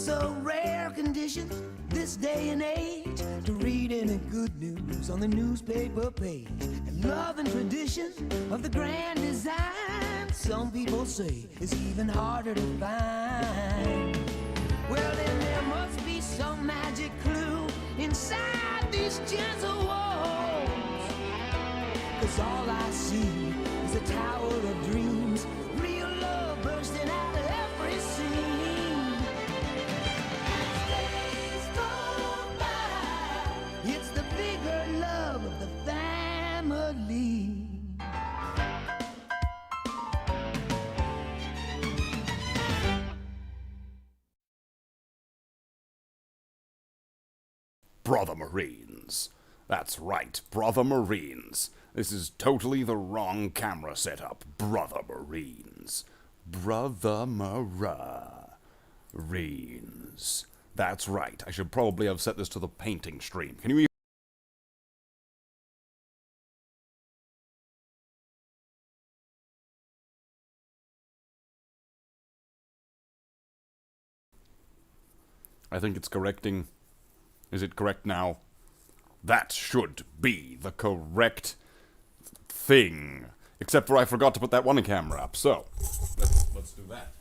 a rare condition this day and age to read any good news on the newspaper page. And love and tradition of the grand design, some people say, is even harder to find. Well, then there must be some magic clue inside these gentle walls, 'cause all I see is a tower of dreams, real love bursting out of every scene. As days go by, it's the bigger love of the family. Brother Marines. That's right, Brother Marines. This is totally the wrong camera setup. Brother Marines. Brother Marines. That's right. I should probably have set this to the painting stream. Can you I think it's correcting. Is it correct now? That should be the correct thing. Except for I forgot to put that one camera up, so let's do that.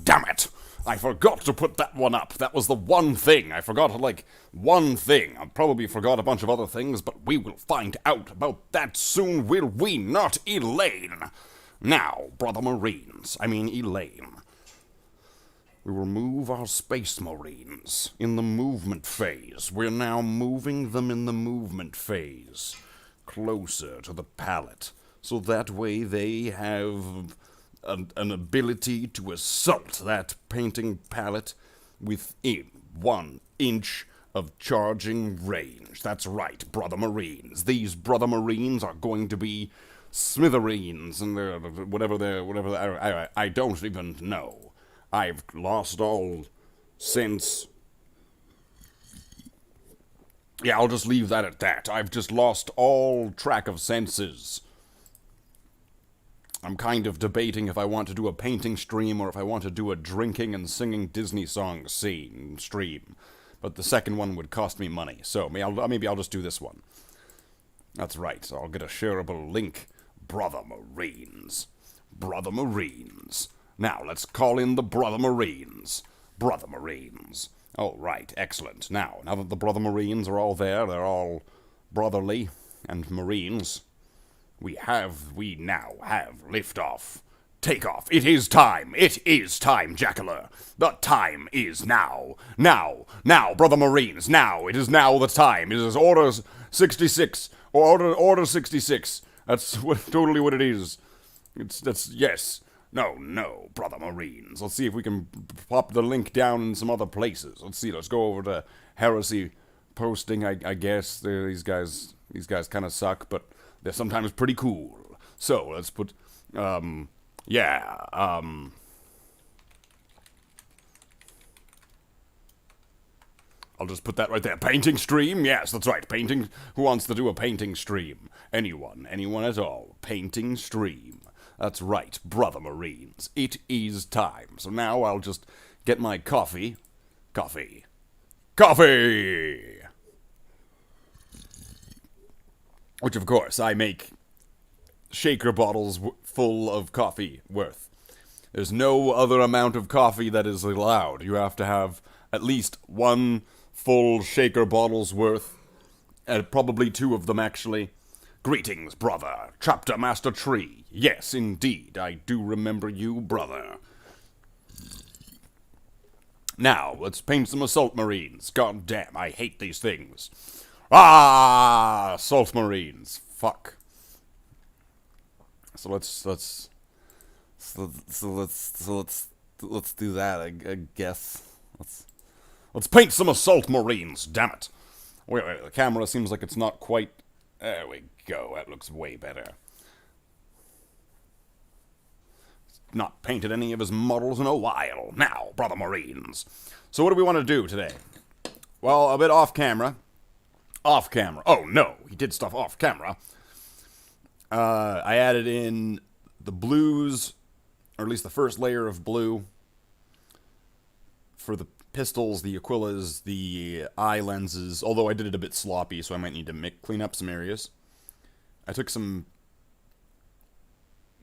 Damn it! I forgot to put that one up. That was the one thing. I forgot, like, one thing. I probably forgot a bunch of other things, but we will find out about that soon, will we not, Elaine? Now, Brother Marines, I mean Elaine. We will move our Space Marines in the movement phase. We're now moving them in the movement phase, closer to the palette, so that way they have an ability to assault that painting palette within 1 inch of charging range. That's right, Brother Marines. These Brother Marines are going to be smithereens and I don't even know. I've lost all sense. Yeah, I'll just leave that at that. I've just lost all track of senses. I'm kind of debating if I want to do a painting stream or if I want to do a drinking and singing Disney songs stream. But the second one would cost me money, so maybe I'll just do this one. That's right, so I'll get a shareable link. Brother Marines. Brother Marines. Now, let's call in the Brother Marines. Brother Marines. All right, excellent. Now that the Brother Marines are all there, they're all brotherly and Marines, we now have liftoff. Takeoff. It is time. It is time, Jackler. The time is now. Now, Brother Marines, now. It is now the time. It is Order 66. Order 66. That's totally what it is. Yes. No, Brother Marines. Let's see if we can pop the link down in some other places. Let's go over to Heresy Posting, I guess. These guys kind of suck, but they're sometimes pretty cool. So, let's put, I'll just put that right there. Painting stream? Yes, that's right. Painting. Who wants to do a painting stream? Anyone at all. Painting stream. That's right, Brother Marines. It is time. So now I'll just get my coffee. Coffee! Which, of course, I make shaker bottles full of coffee worth. There's no other amount of coffee that is allowed. You have to have at least 1 full shaker bottle's worth, and probably 2 of them, actually. Greetings, brother. Chapter Master Tree. Yes, indeed, I do remember you, brother. Now, let's paint some Assault Marines. God damn, I hate these things. Assault Marines. Fuck. So let's do that, I guess. Let's paint some Assault Marines, damn it. Wait, the camera seems like it's not quite. There we go, that looks way better. not painted any of his models in a while. Now, brother Marines. So what do we want to do today? Well, a bit off camera. Off camera. Oh, no. He did stuff off camera. I added in the blues, or at least the first layer of blue, for the pistols, the Aquilas, the eye lenses, although I did it a bit sloppy, so I might need to clean up some areas. I took some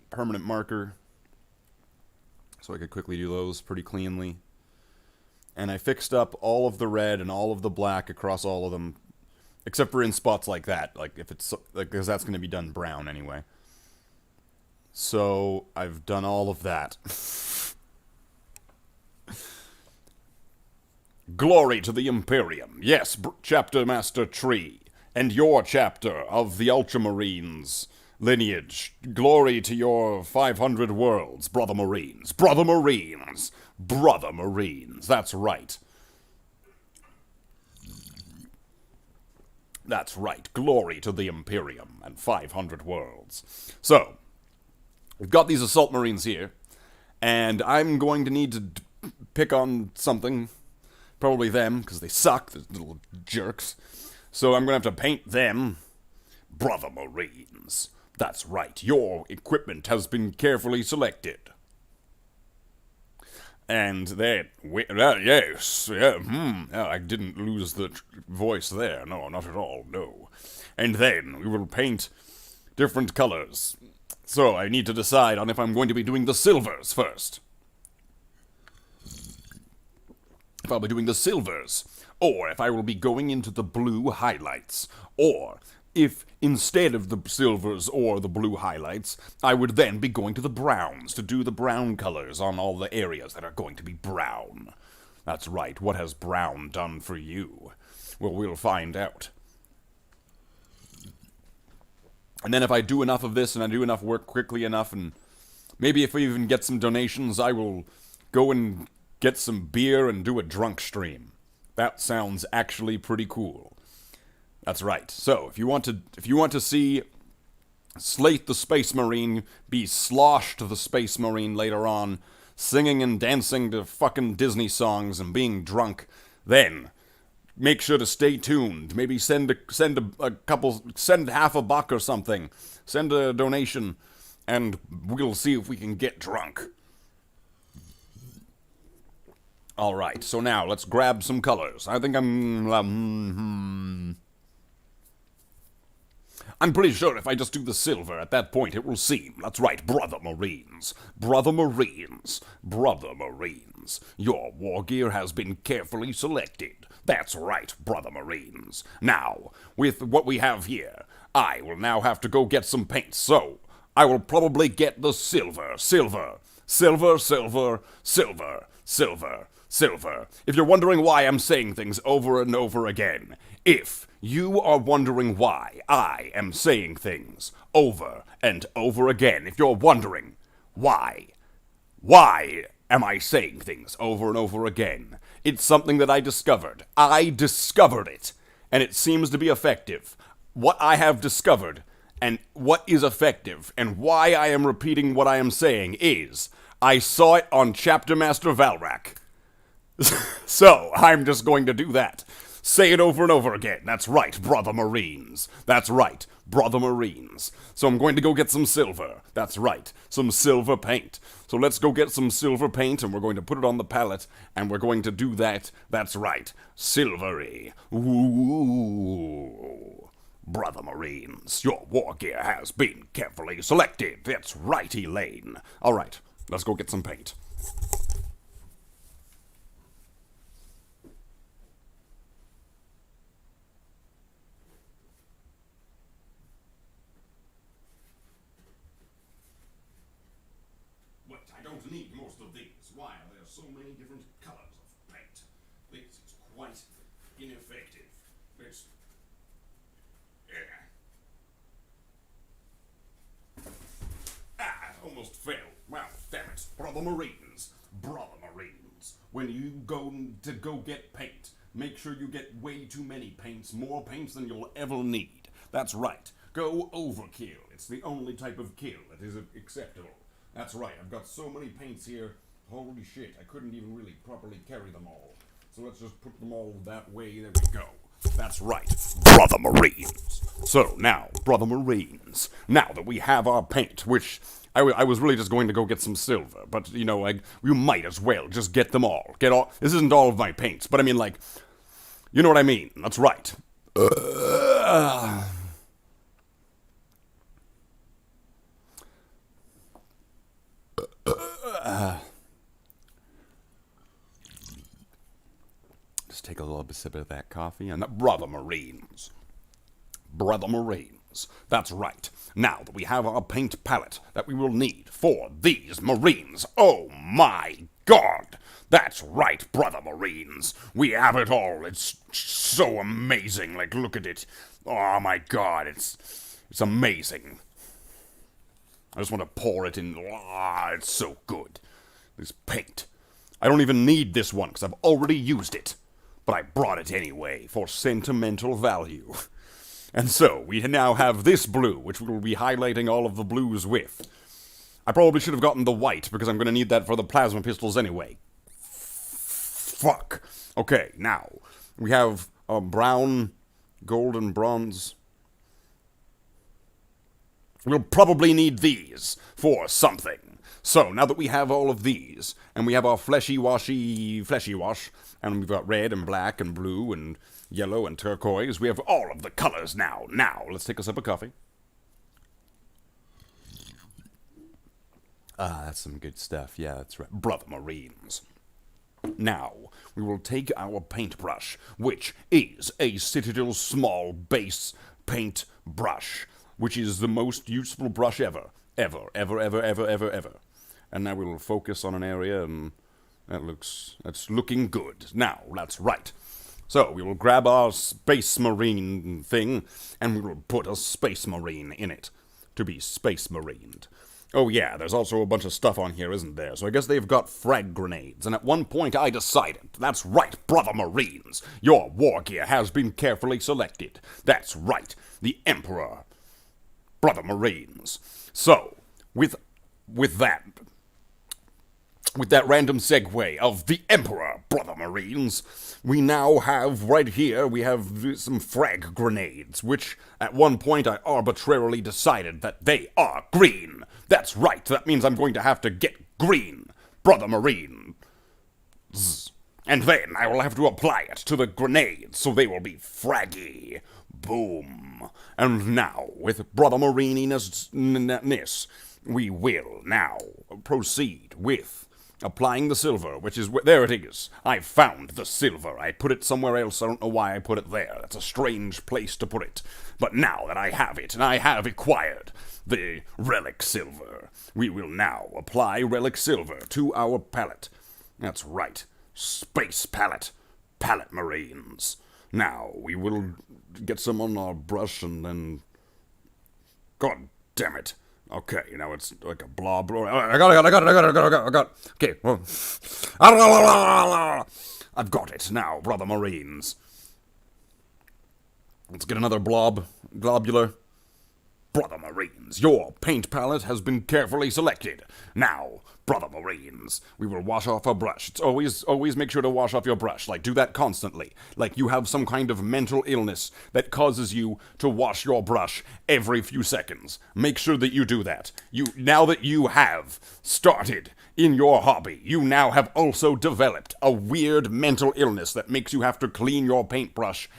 permanent marker, so I could quickly do those pretty cleanly. And I fixed up all of the red and all of the black across all of them, except for in spots like that, like if it's like, because that's going to be done brown anyway. So I've done all of that. Glory to the Imperium. Yes, Chapter Master Tree, and your chapter of the Ultramarines lineage. Glory to your 500 worlds, brother Marines. Brother Marines. Brother Marines. That's right. That's right. Glory to the Imperium and 500 worlds. So, we've got these assault marines here, and I'm going to need to pick on something. Probably them, because they suck, the little jerks. So I'm going to have to paint them. Brother Marines. That's right. Your equipment has been carefully selected. And then, yes, I didn't lose the voice there. No, not at all, no. And then we will paint different colors. So I need to decide on if I'm going to be doing the silvers first. If I'll be doing the silvers, or if I will be going into the blue highlights, or if instead of the silvers or the blue highlights, I would then be going to the browns to do the brown colors on all the areas that are going to be brown. That's right, what has brown done for you? Well, we'll find out. And then if I do enough of this and I do enough work quickly enough, and maybe if we even get some donations, I will go and get some beer and do a drunk stream. That sounds actually pretty cool. That's right. So, if you want to see Slate the Space Marine be sloshed the Space Marine later on, singing and dancing to fucking Disney songs and being drunk, then make sure to stay tuned. Maybe send half a buck or something. Send a donation, and we'll see if we can get drunk. Alright, so now let's grab some colors. I think I'm pretty sure if I just do the silver at that point it will seem. That's right, Brother Marines. Brother Marines. Brother Marines. Your war gear has been carefully selected. That's right, Brother Marines. Now, with what we have here, I will now have to go get some paint, so I will probably get the silver. Silver. Silver, silver, silver, silver. Silver. If you're wondering why I'm saying things over and over again, if you are wondering why I am saying things over and over again, if you're wondering why am I saying things over and over again, it's something that I discovered. I discovered it, and it seems to be effective. What I have discovered and what is effective and why I am repeating what I am saying is I saw it on Chapter Master Valrak. So, I'm just going to do that. Say it over and over again. That's right, Brother Marines. That's right, Brother Marines. So I'm going to go get some silver. That's right, some silver paint. So let's go get some silver paint, and we're going to put it on the palette, and we're going to do that. That's right, silvery. Ooh. Brother Marines, your war gear has been carefully selected. That's right, Elaine. All right, let's go get some paint. I don't need most of these. Why are there so many different colors of paint? This is quite ineffective. It's... almost fell. Well, damn it. Brother Marines. Brother Marines. When you go get paint, make sure you get way too many paints. More paints than you'll ever need. That's right. Go overkill. It's the only type of kill that is acceptable. That's right, I've got so many paints here, holy shit, I couldn't even really properly carry them all. So let's just put them all that way, there we go. That's right, Brother Marines. So now, Brother Marines, now that we have our paint, which I was really just going to go get some silver, but, you know, we might as well just get them all. This isn't all of my paints, but I mean, like, you know what I mean, that's right. Just take a little sip of that coffee, and Brother Marines. Brother Marines. That's right. Now that we have our paint palette that we will need for these Marines, oh my God! That's right, Brother Marines. We have it all. It's so amazing. Like, look at it. Oh my God, it's amazing. I just want to pour it in. Ah, it's so good. This paint. I don't even need this one because I've already used it. But I brought it anyway for sentimental value. And so, we now have this blue, which we'll be highlighting all of the blues with. I probably should have gotten the white, because I'm going to need that for the plasma pistols anyway. Fuck. Okay, now, we have a brown, gold, and bronze. We'll probably need these for something. So, now that we have all of these, and we have our fleshy wash, and we've got red and black and blue and yellow and turquoise, we have all of the colors now. Now, let's take a sip of coffee. Ah, that's some good stuff. Yeah, that's right. Brother Marines. Now, we will take our paintbrush, which is a Citadel small base paint brush, which is the most useful brush ever. Ever. And now we will focus on an area, and that's looking good. Now, that's right. So, we will grab our Space Marine thing, and we will put a Space Marine in it, to be Space Marined. Oh yeah, there's also a bunch of stuff on here, isn't there? So I guess they've got frag grenades, and at one point I decided, that's right, Brother Marines, your war gear has been carefully selected. That's right, the Emperor. Brother Marines. So, with that random segue of the Emperor, Brother Marines, we now have, right here, we have some frag grenades, which at one point I arbitrarily decided that they are green. That's right, that means I'm going to have to get green, Brother Marine. And then I will have to apply it to the grenades so they will be fraggy. Boom. And now, with Brother Marininess, we will now proceed with applying the silver, which is, there it is. I found the silver. I put it somewhere else. I don't know why I put it there. That's a strange place to put it. But now that I have it, and I have acquired the relic silver, we will now apply relic silver to our palette. That's right. Space palette. Palette Marines. Now, we will get some on our brush and then... God damn it. Okay, now it's like a blob. I got it. Okay, well. I've got it now, Brother Marines. Let's get another globular. Brother Marines, your paint palette has been carefully selected. Now, Brother Marines, we will wash off our brush. It's always make sure to wash off your brush. Like, do that constantly. Like you have some kind of mental illness that causes you to wash your brush every few seconds. Make sure that you do that. Now that you have started in your hobby, you now have also developed a weird mental illness that makes you have to clean your paintbrush,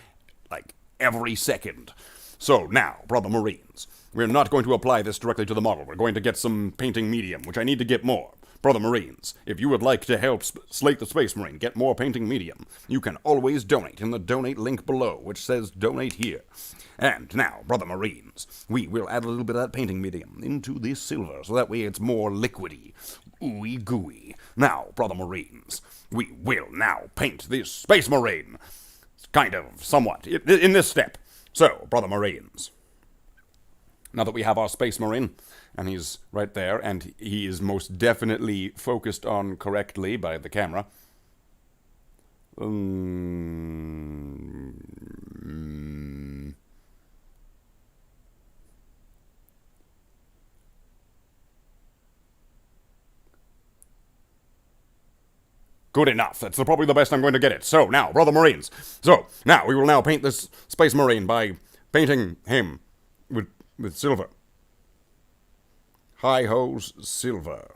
like, every second. So now, Brother Marines, we're not going to apply this directly to the model. We're going to get some painting medium, which I need to get more. Brother Marines, if you would like to help Slate the Space Marine get more painting medium, you can always donate in the donate link below, which says donate here. And now, Brother Marines, we will add a little bit of that painting medium into this silver, so that way it's more liquidy, ooey gooey. Now, Brother Marines, we will now paint this Space Marine. Kind of, somewhat, in this step. So, Brother Marines, now that we have our Space Marine, and he's right there, and he is most definitely focused on correctly by the camera. Good enough. That's probably the best I'm going to get it. So, now, Brother Marines. So, now, we will now paint this Space Marine by painting him with silver. Hi-ho's silver.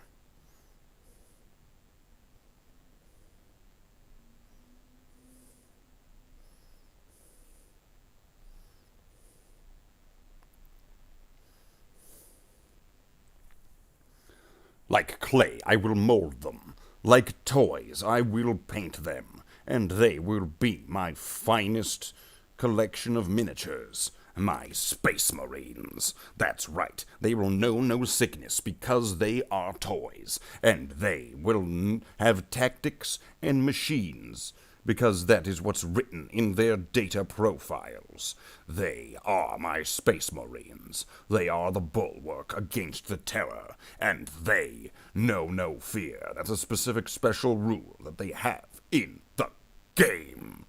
Like clay, I will mold them. Like toys, I will paint them. And they will be my finest collection of miniatures. My Space Marines. That's right. They will know no sickness because they are toys. And they will have tactics and machines because that is what's written in their data profiles. They are my Space Marines. They are the bulwark against the terror, and they know no fear. That's a specific special rule that they have in the game,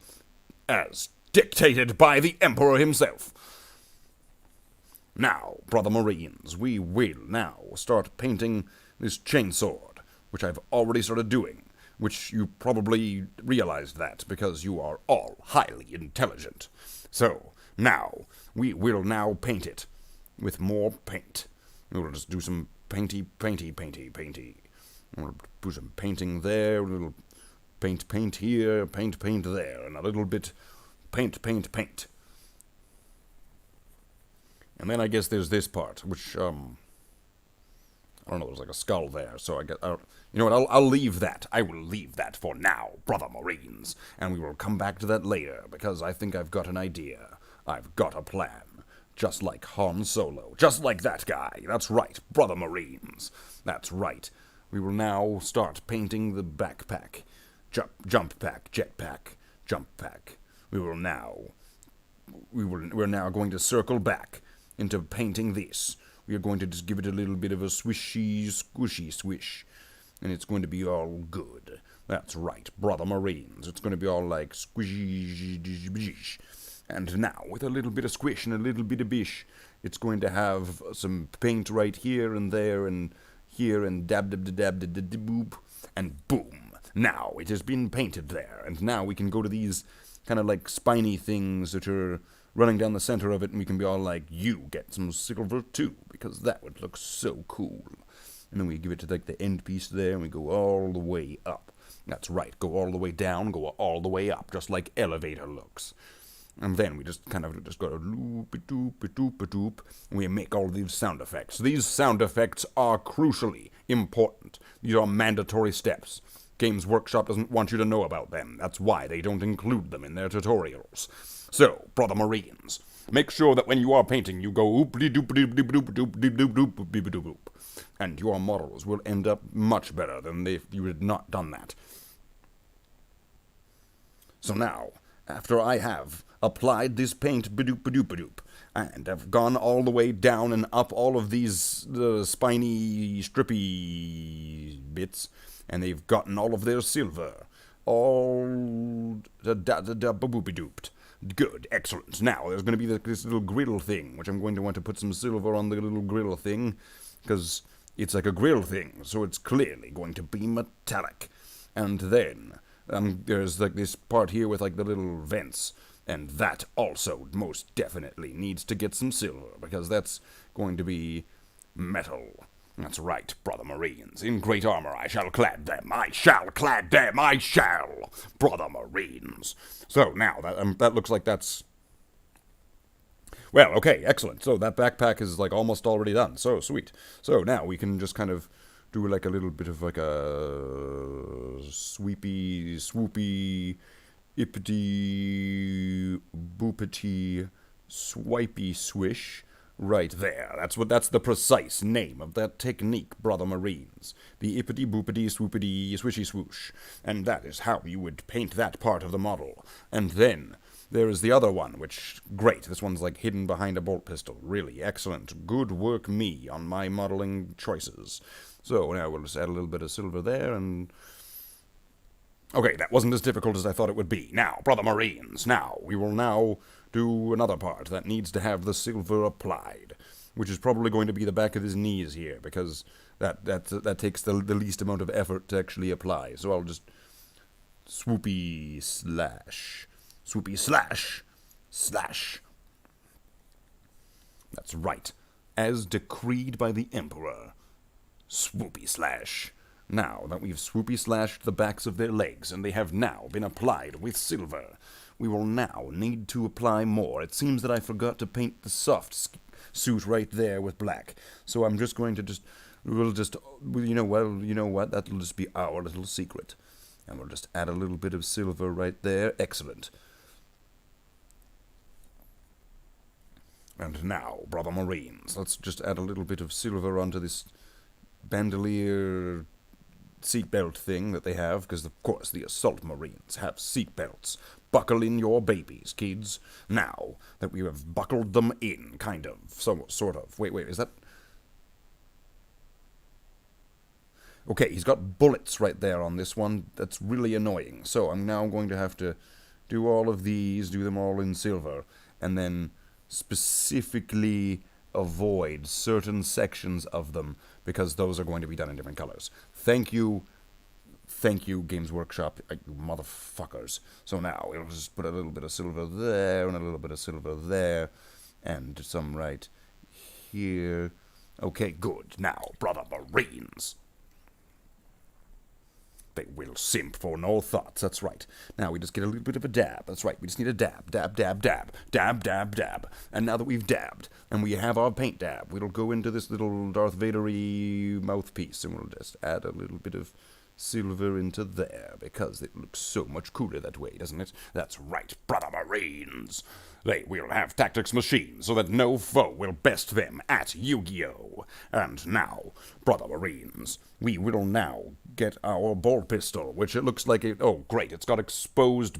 as dictated by the Emperor himself. Now, Brother Marines, we will now start painting this chainsword, which I've already started doing, which you probably realized that because you are all highly intelligent. So, now, we will now paint it with more paint. We'll just do some painty. We'll put some painting there, a little paint here, paint there, and a little bit paint. And then I guess there's this part, which, I don't know, there's like a skull there, so I guess, you know what, I'll leave that. I will leave that for now, Brother Marines, and we will come back to that later, because I think I've got an idea. I've got a plan. Just like Han Solo. Just like that guy. That's right, Brother Marines. That's right. We will now start painting the backpack. Jump pack, jetpack, jump pack. We're now going to circle back into painting this. We are going to just give it a little bit of a swishy, squishy swish. And it's going to be all good. That's right, Brother Marines. It's going to be all like squishy. And now, with a little bit of squish and a little bit of bish, it's going to have some paint right here and there and here and dab boop. And boom. Now, it has been painted there. And now we can go to these kind of like spiny things that are running down the center of it, and we can be all like, you get some silver too, because that would look so cool. And then we give it to like the end piece there, and we go all the way up. That's right, go all the way down, go all the way up, just like elevator looks. And then we just kind of just go loop-a-doop-a-doop-a-doop, and we make all these sound effects. These sound effects are crucially important. These are mandatory steps. Games Workshop doesn't want you to know about them. That's why they don't include them in their tutorials. So, Brother Marines, make sure that when you are painting, you go oop-de-doop-de-doop-de-doop-de-doop-de-doop-de-doop. And your models will end up much better than if you had not done that. So now, after I have applied this paint ba-doop-ba-doop-ba-doop, and have gone all the way down and up all of these spiny, strippy bits, and they've gotten all of their silver, all da-da-da-ba-boopy-dooped. Good, excellent. Now, there's going to be this little grill thing, which I'm going to want to put some silver on the little grill thing, because it's like a grill thing, so it's clearly going to be metallic. And then, there's like this part here with like the little vents, and that also most definitely needs to get some silver, because that's going to be metal. That's right, Brother Marines. In great armor I shall clad them. I shall clad them. I shall, Brother Marines. So now that looks like that's... Well, okay, excellent. So that backpack is like almost already done. So sweet. So now we can just kind of do like a little bit of like a sweepy, swoopy, ippity, boopity, swipey swish. Right there. That's the precise name of that technique, Brother Marines. The ippity boopity swoopity swishy swoosh. And that is how you would paint that part of the model. And then there is the other one, which, great, this one's like hidden behind a bolt pistol. Really excellent. Good work me on my modeling choices. So now we'll just add a little bit of silver there and... Okay, that wasn't as difficult as I thought it would be. Now, Brother Marines, we will now do another part that needs to have the silver applied, which is probably going to be the back of his knees here, because that takes the least amount of effort to actually apply. So I'll just Swoopy slash. Swoopy slash. Slash. That's right. As decreed by the Emperor. Swoopy slash. Now that we've swoopy slashed the backs of their legs, and they have now been applied with silver, we will now need to apply more. It seems that I forgot to paint the soft suit right there with black, so I'm just going to you know what, that'll just be our little secret. And we'll just add a little bit of silver right there. Excellent. And now, brother Marines, let's just add a little bit of silver onto this bandolier seatbelt thing that they have, because of course the assault Marines have seatbelts. Buckle in your babies, kids. Now that we have buckled them in, kind of, sort of. Wait, is that... Okay, he's got bullets right there on this one. That's really annoying. So I'm now going to have to do all of these, do them all in silver, and then specifically avoid certain sections of them, because those are going to be done in different colors. Thank you, Games Workshop, you motherfuckers. So now we'll just put a little bit of silver there, and a little bit of silver there, and some right here. Okay, good. Now, brother Marines. They will simp for no thoughts, that's right. Now we just get a little bit of a dab, that's right. We just need a dab, dab, dab, dab, dab, dab, dab. And now that we've dabbed, and we have our paint dab, we'll go into this little Darth Vader-y mouthpiece, and we'll just add a little bit of silver into there, because it looks so much cooler that way, doesn't it? That's right, brother Marines. They will have tactics machines, so that no foe will best them at Yu-Gi-Oh! And now, brother Marines, we will now get our bolt pistol, which it looks like oh great, it's got exposed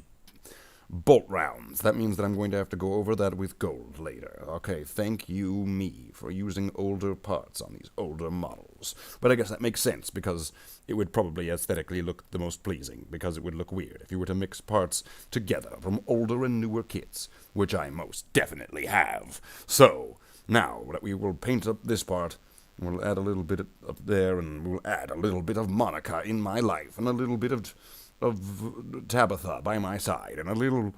bolt rounds. That means that I'm going to have to go over that with gold later. Okay, thank you, me, for using older parts on these older models. But I guess that makes sense, because it would probably aesthetically look the most pleasing, because it would look weird if you were to mix parts together from older and newer kits, which I most definitely have. So, now that we will paint up this part, we'll add a little bit up there, and we'll add a little bit of Monica in my life, and a little bit of Tabitha by my side, and a little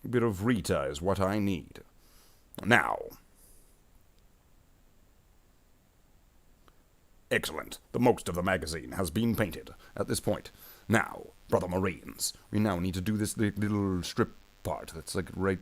bit of Rita is what I need. Now. Excellent. The most of the magazine has been painted at this point. Now, brother Marines, we now need to do this little strip part that's like right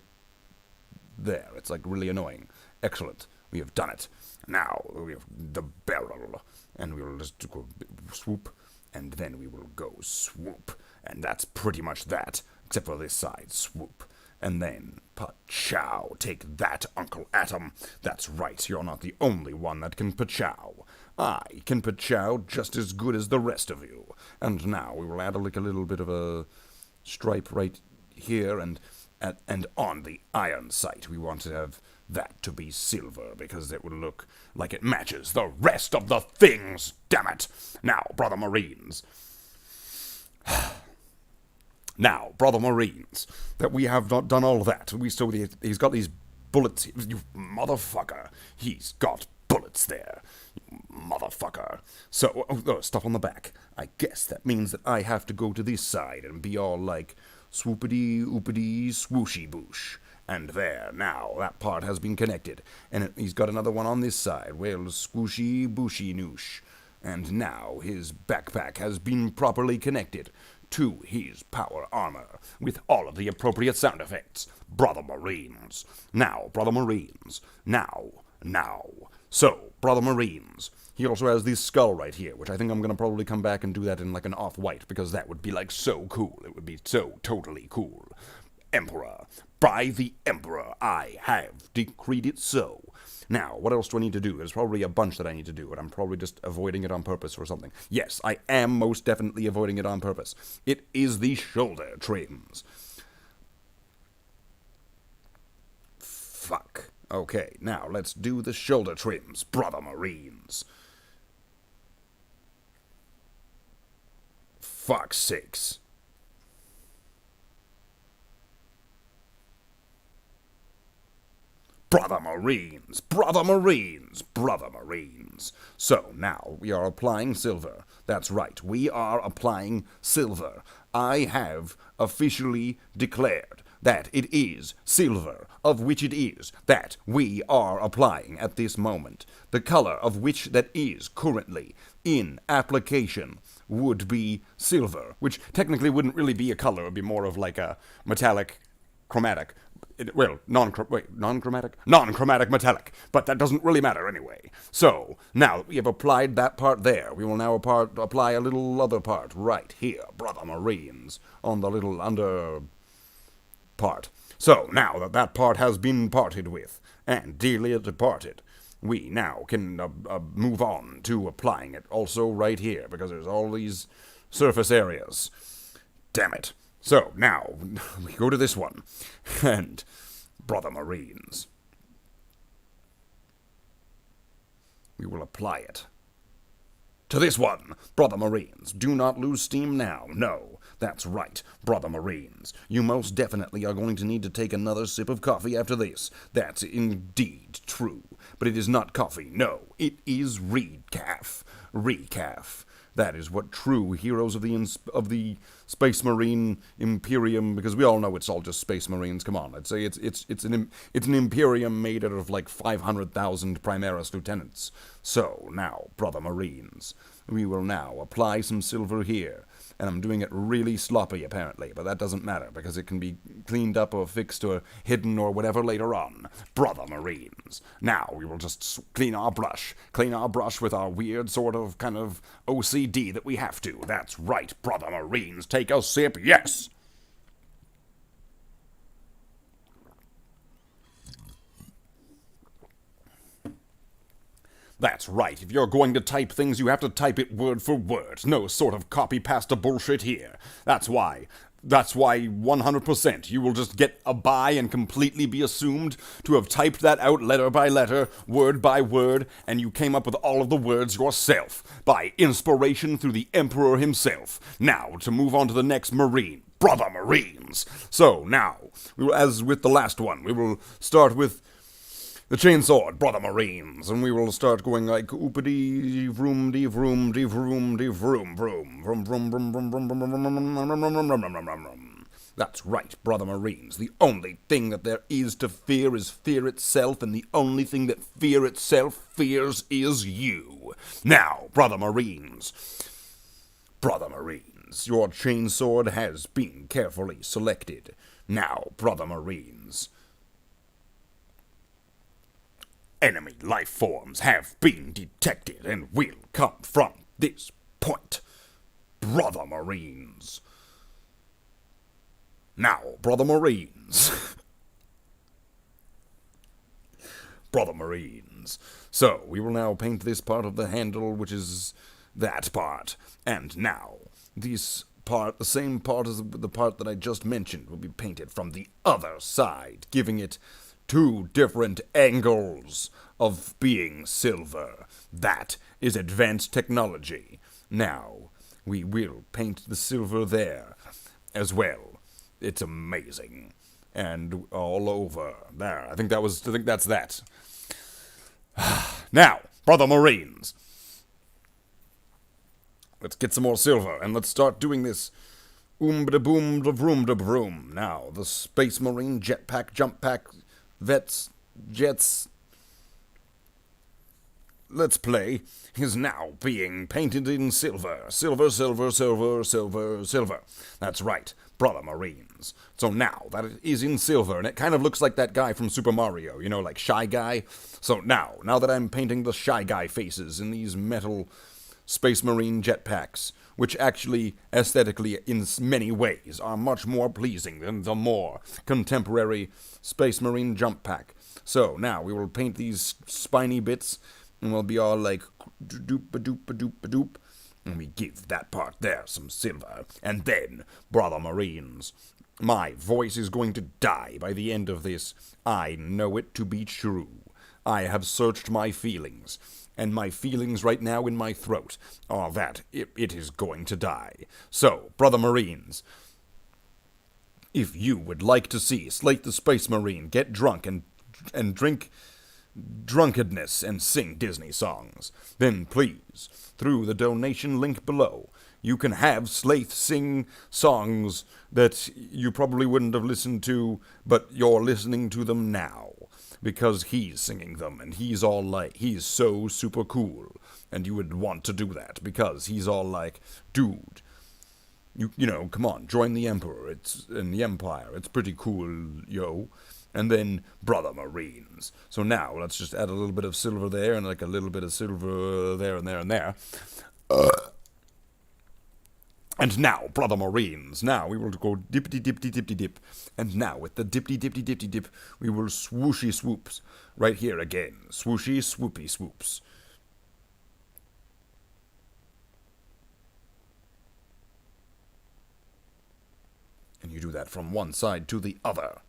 there. It's like really annoying. Excellent. We have done it. Now, we have the barrel, and we will just go swoop, and then we will go swoop, and that's pretty much that, except for this side, swoop. And then, pa-chow, take that, Uncle Atom. That's right, you're not the only one that can pa-chow. I can pa-chow just as good as the rest of you. And now we will add a little bit of a stripe right here, and on the iron sight we want to have that to be silver, because it will look like it matches the rest of the things, damn it! Now, brother Marines. Now, brother Marines, that we have not done all that. He's got these bullets. You motherfucker. He's got bullets there. You motherfucker. So, stuff on the back. I guess that means that I have to go to this side and be all like swoopity, oopity, swooshy boosh. And there, now, that part has been connected. And he's got another one on this side. Well, squooshy, booshy, noosh. And now his backpack has been properly connected to his power armor, with all of the appropriate sound effects. Brother Marines. Now, brother Marines. Now. So, brother Marines. He also has this skull right here, which I think I'm going to probably come back and do that in like an off-white, because that would be like so cool. It would be so totally cool. Emperor. By the Emperor, I have decreed it so. Now, what else do I need to do? There's probably a bunch that I need to do, and I'm probably just avoiding it on purpose or something. Yes, I am most definitely avoiding it on purpose. It is the shoulder trims. Fuck. Okay, now let's do the shoulder trims, brother Marines. Fuck's sakes. Brother Marines, brother Marines, brother Marines. So now we are applying silver. That's right, we are applying silver. I have officially declared that it is silver, of which it is that we are applying at this moment. The color of which that is currently in application would be silver, which technically wouldn't really be a color. It would be more of like a metallic chromatic. Non-chromatic? Non-chromatic metallic. But that doesn't really matter anyway. So, now that we have applied that part there, we will now apply a little other part right here, brother Marines, on the little under part. So, now that that part has been parted with, and dearly departed, we now can move on to applying it also right here, because there's all these surface areas. Damn it. So, now, we go to this one, and, brother Marines, we will apply it to this one, brother Marines. Do not lose steam now. No, that's right, brother Marines. You most definitely are going to need to take another sip of coffee after this. That's indeed true. But it is not coffee, no. It is recaf. Recaf. That is what true heroes of the Space Marine Imperium, because we all know it's all just Space Marines. Come on, I'd say it's an Imperium made out of like 500,000 Primaris lieutenants. So now, brother Marines, we will now apply some silver here. And I'm doing it really sloppy, apparently, but that doesn't matter, because it can be cleaned up or fixed or hidden or whatever later on. Brother Marines. Now, we will just clean our brush with our weird sort of kind of OCD that we have to. That's right, brother Marines. Take a sip, yes! That's right, if you're going to type things, you have to type it word for word. No sort of copy-pasta bullshit here. That's why 100% you will just get a buy and completely be assumed to have typed that out letter by letter, word by word, and you came up with all of the words yourself, by inspiration through the Emperor himself. Now, to move on to the next Marine. Brother Marines! So, now, as with the last one, we will start with the chainsword, brother Marines, and we will start going like oopity vroom dee vroom dee vroom dee vroom vroom vroom vroom vroom vroom vroom vroom vroom vroom. That's right, brother Marines. The only thing that there is to fear is fear itself, and the only thing that fear itself fears is you. Now, brother Marines, your chainsword has been carefully selected. Now, brother Marines, enemy life forms have been detected and will come from this point. Brother Marines. Now, brother Marines. Brother Marines. So, we will now paint this part of the handle, which is that part. And now, this part, the same part as the part that I just mentioned, will be painted from the other side, giving it two different angles of being silver. That is advanced technology. Now, we will paint the silver there as well. It's amazing. And all over. There, I think that's that. Now, brother Marines, let's get some more silver, and let's start doing this boom-da-boom-da-vroom-da-vroom. Now, the Space Marine jetpack, jump pack, vets, jets, let's play, is now being painted in silver. Silver, silver, silver, silver, silver. That's right, brother Marines. So now that it is in silver, and it kind of looks like that guy from Super Mario, you know, like Shy Guy. So now that I'm painting the Shy Guy faces in these metal Space Marine jetpacks, which actually, aesthetically, in many ways, are much more pleasing than the more contemporary Space Marine jump pack. So, now, we will paint these spiny bits, and we'll be all like, doop-a-doop-a-doop-a-doop, and we give that part there some silver. And then, brother Marines, my voice is going to die by the end of this. I know it to be true. I have searched my feelings, and my feelings right now in my throat are that it is going to die. So, brother Marines, if you would like to see Slate the Space Marine get drunk and drink drunkenness and sing Disney songs, then please, through the donation link below, You can have Slaith sing songs that you probably wouldn't have listened to, but you're listening to them now. Because he's singing them, and he's so super cool. And you would want to do that, because he's all like, dude, you know, come on, join the Emperor, it's in the Empire, it's pretty cool, yo. And then Brother Marines. So now, let's just add a little bit of silver there, and like a little bit of silver there and there and there. And now, Brother Marines, now we will go dippity-dippity-dippity-dip. And now, with the dippity-dippity-dippity-dip, we will swooshy swoops. Right here again. Swooshy swoopy swoops. And you do that from one side to the other.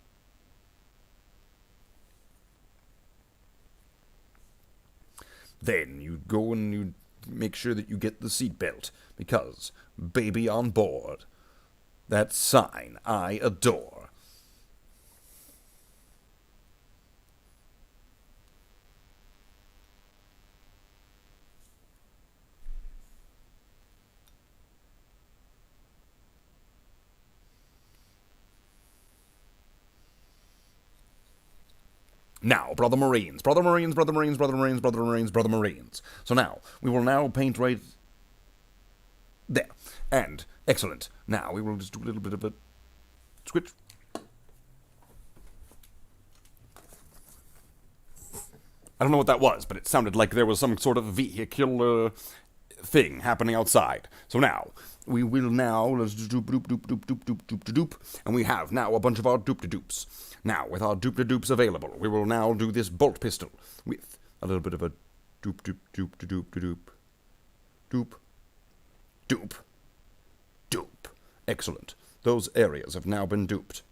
Then you go and you make sure that you get the seatbelt, because baby on board. That sign I adore. Now, Brother Marines, Brother Marines, Brother Marines, Brother Marines, Brother Marines, Brother Marines. So now, we will now paint right there. And, excellent. Now, we will just do a little bit of a switch. I don't know what that was, but it sounded like there was some sort of vehicular thing happening outside. So now, we will now, let's doop doop doop doop doop doop doop doop, and we have now a bunch of our doop-de-doops. Now, with our doop-de-doops available, we will now do this bolt pistol with a little bit of a doop doop doop doop doop doop doop doop. Excellent. Those areas have now been duped.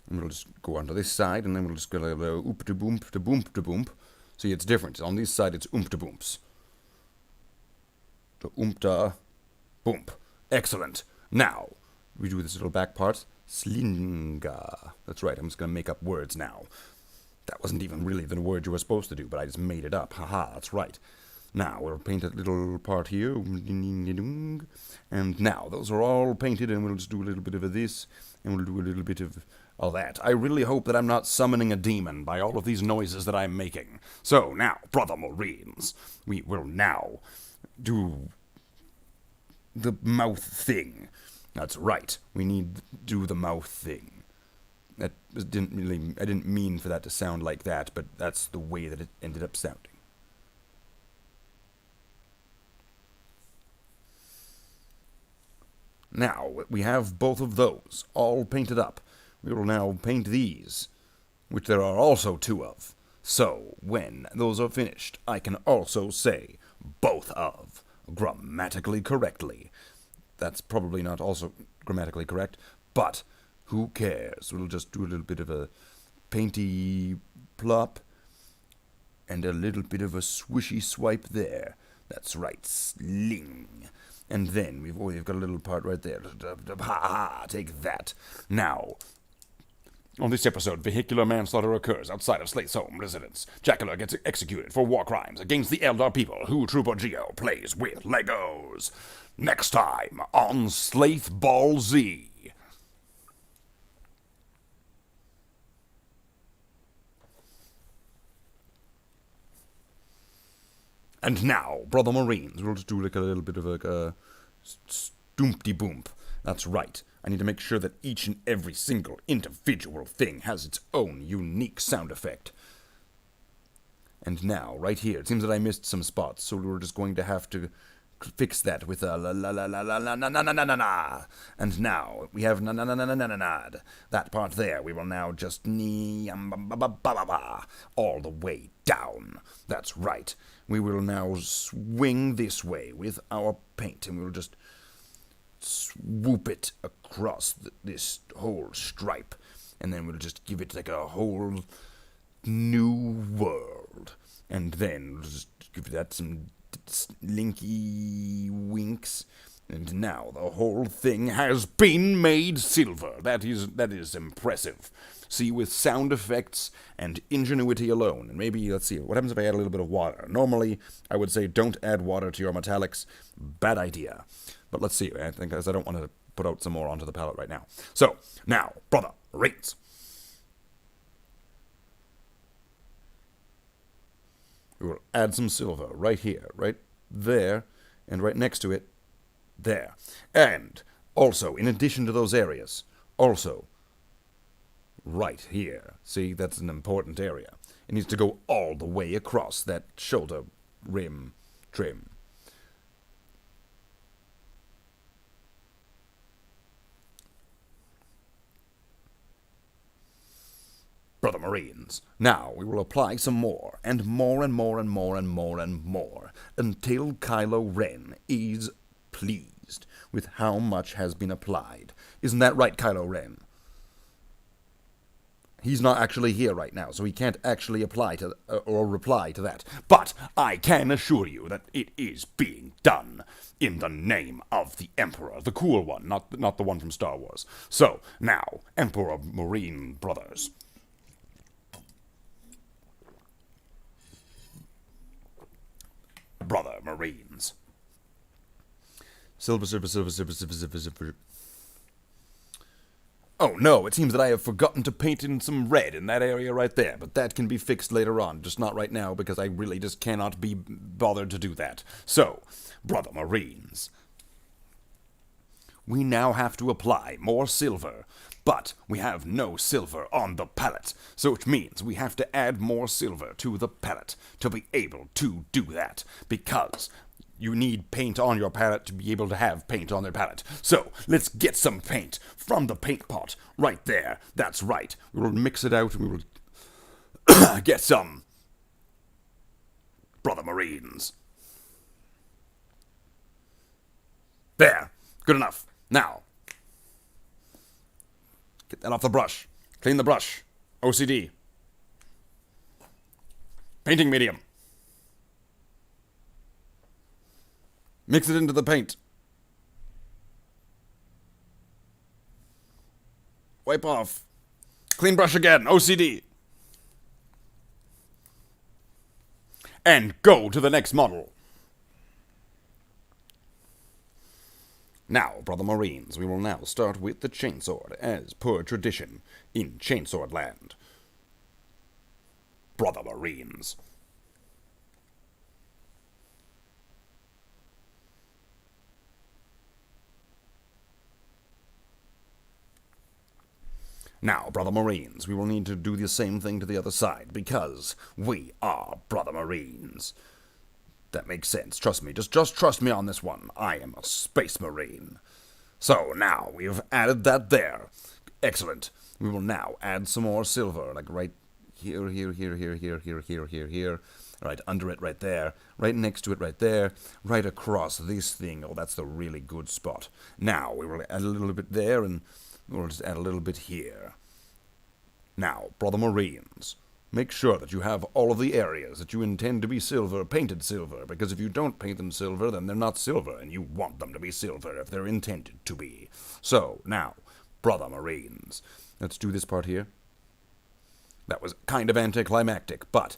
And we'll just go onto this side, and then we'll just go like oop de boomp de boomp de boomp. See, it's different. On this side, it's oomp de boomps. The oomp da boomp. Excellent. Now, we do this little back part. Slinga. That's right, I'm just going to make up words now. That wasn't even really the word you were supposed to do, but I just made it up. Haha, that's right. Now, we'll paint a little part here. And now, those are all painted, and we'll just do a little bit of this, and we'll do a little bit of all that. I really hope that I'm not summoning a demon by all of these noises that I'm making. So, now, Brother Marines, we will now do the mouth thing. That's right. We need to do the mouth thing. I didn't mean for that to sound like that, but that's the way that it ended up sounding. Now, we have both of those all painted up. We will now paint these, which there are also two of. So, when those are finished, I can also say both of, grammatically correctly. That's probably not also grammatically correct, but who cares? We'll just do a little bit of a painty plop and a little bit of a swishy swipe there. That's right, sling. And then we've got a little part right there. Ha ha, take that. Now, on this episode, vehicular manslaughter occurs outside of Slate's home residence. Jackala gets executed for war crimes against the Eldar people, who Trooper Geo plays with Legos. Next time on Slaith Ball Z. And now, Brother Marines, we'll just do like a little bit of a stoomp-de-boomp. That's right. I need to make sure that each and every single individual thing has its own unique sound effect. And now, right here, it seems that I missed some spots, so we're just going to have to fix that with a la la la la la la na na na na na na. And now, we have na na na na na na na na. That part there, we will now just all the way down. That's right. We will now swing this way with our paint, and we will just swoop it across this whole stripe, and then we'll just give it like a whole new world. And then we'll just give that some slinky winks, And now the whole thing has been made silver. That is impressive. See, with sound effects and ingenuity alone, and maybe, let's see, what happens if I add a little bit of water? Normally, I would say don't add water to your metallics. Bad idea. But let's see, I think, as I don't want to put out some more onto the palette right now. So, now, brother, rates. We will add some silver right here, right there, and right next to it, there. And also, in addition to those areas, also, right here. See, that's an important area. It needs to go all the way across that shoulder rim trim. Brother Marines, now we will apply some more, and more and more and more and more and more, until Kylo Ren is pleased with how much has been applied. Isn't that right, Kylo Ren? He's not actually here right now, so he can't actually apply to or reply to that. But I can assure you that it is being done in the name of the Emperor, the cool one, not the one from Star Wars. So now, Emperor Marine brothers. Brother Marines. Silver. Oh no, it seems that I have forgotten to paint in some red in that area right there, but that can be fixed later on, just not right now, because I really just cannot be bothered to do that. So, Brother Marines, we now have to apply more silver, but we have no silver on the palette, so which means we have to add more silver to the palette to be able to do that, because you need paint on your palette to be able to have paint on their palette. So, let's get some paint from the paint pot right there. That's right. We will mix it out and we will get some Brother Marines. There. Good enough. Now, get that off the brush. Clean the brush. OCD. Painting medium. Mix it into the paint. Wipe off. Clean brush again. OCD. And go to the next model. Now, Brother Marines, we will now start with the chainsword, as per tradition in Chainsword Land. Brother Marines. Now, Brother Marines, we will need to do the same thing to the other side, because we are Brother Marines. That makes sense. Trust me. Just trust me on this one. I am a Space Marine. So, now, we've added that there. Excellent. We will now add some more silver, like right here. Right under it, right there. Right next to it, right there. Right across this thing. Oh, that's the really good spot. Now, we will add a little bit there, and we'll just add a little bit here. Now, Brother Marines, make sure that you have all of the areas that you intend to be silver painted silver, because if you don't paint them silver, then they're not silver, and you want them to be silver if they're intended to be. So, now, Brother Marines, let's do this part here. That was kind of anticlimactic, but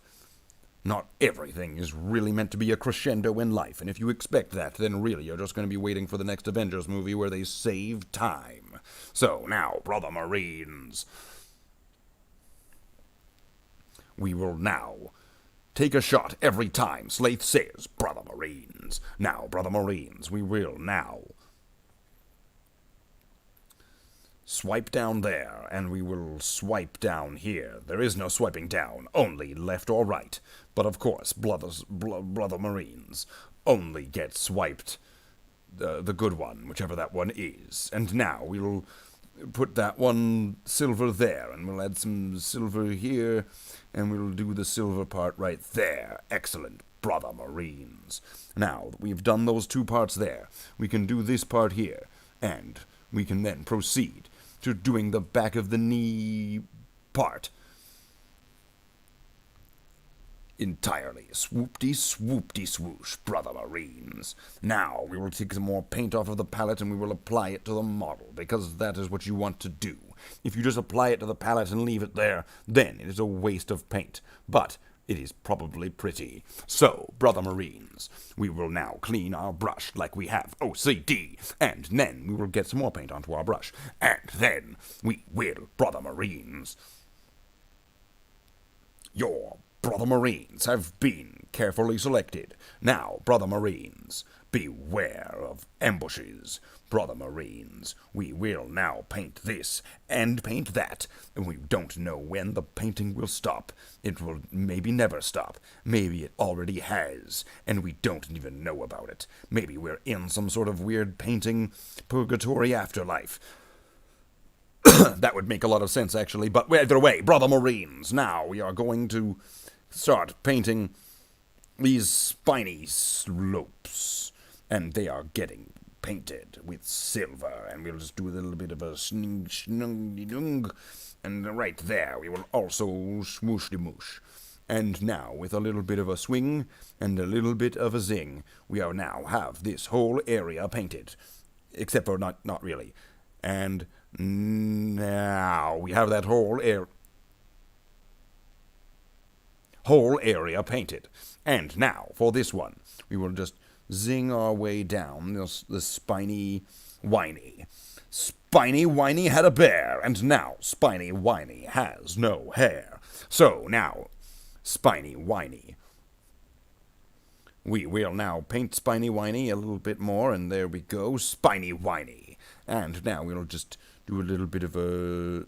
not everything is really meant to be a crescendo in life, and if you expect that, then really you're just going to be waiting for the next Avengers movie where they save time. So, now, Brother Marines, we will now take a shot every time Slaith says, Brother Marines. Now, Brother Marines, we will now swipe down there, and we will swipe down here. There is no swiping down, only left or right. But of course, Brother Marines only get swiped the good one, whichever that one is. And now we will put that one silver there, and we'll add some silver here, and we'll do the silver part right there. Excellent, Brother Marines. Now that we've done those two parts there, we can do this part here, and we can then proceed to doing the back of the knee part entirely. Swoopty swoopty swoosh, Brother Marines. Marines. Now, we will take some more paint off of the palette and we will apply it to the model, because that is what you want to do. If you just apply it to the palette and leave it there, then it is a waste of paint. But it is probably pretty. So, brother Marines, we will now clean our brush like we have OCD, and then we will get some more paint onto our brush, and then we will, brother Marines. Your brother Marines have been carefully selected. Now, brother Marines, beware of ambushes. Brother Marines, we will now paint this and paint that. We don't know when the painting will stop. It will maybe never stop. Maybe it already has, and we don't even know about it. Maybe we're in some sort of weird painting purgatory afterlife. That would make a lot of sense, actually. But either way, brother Marines, now we are going to start painting these spiny slopes. And they are getting painted with silver. And we'll just do a little bit of a snung. And right there, we will also swoosh-de-moosh. And now, with a little bit of a swing and a little bit of a zing, we are now have this whole area painted. Except for not really. And now we have that whole area painted. And now, for this one, we will just zing our way down the spiny whiny. Spiny whiny had a bear, and now spiny whiny has no hair. So now, spiny whiny. We will now paint spiny whiny a little bit more, and there we go, spiny whiny. And now we'll just do a little bit of a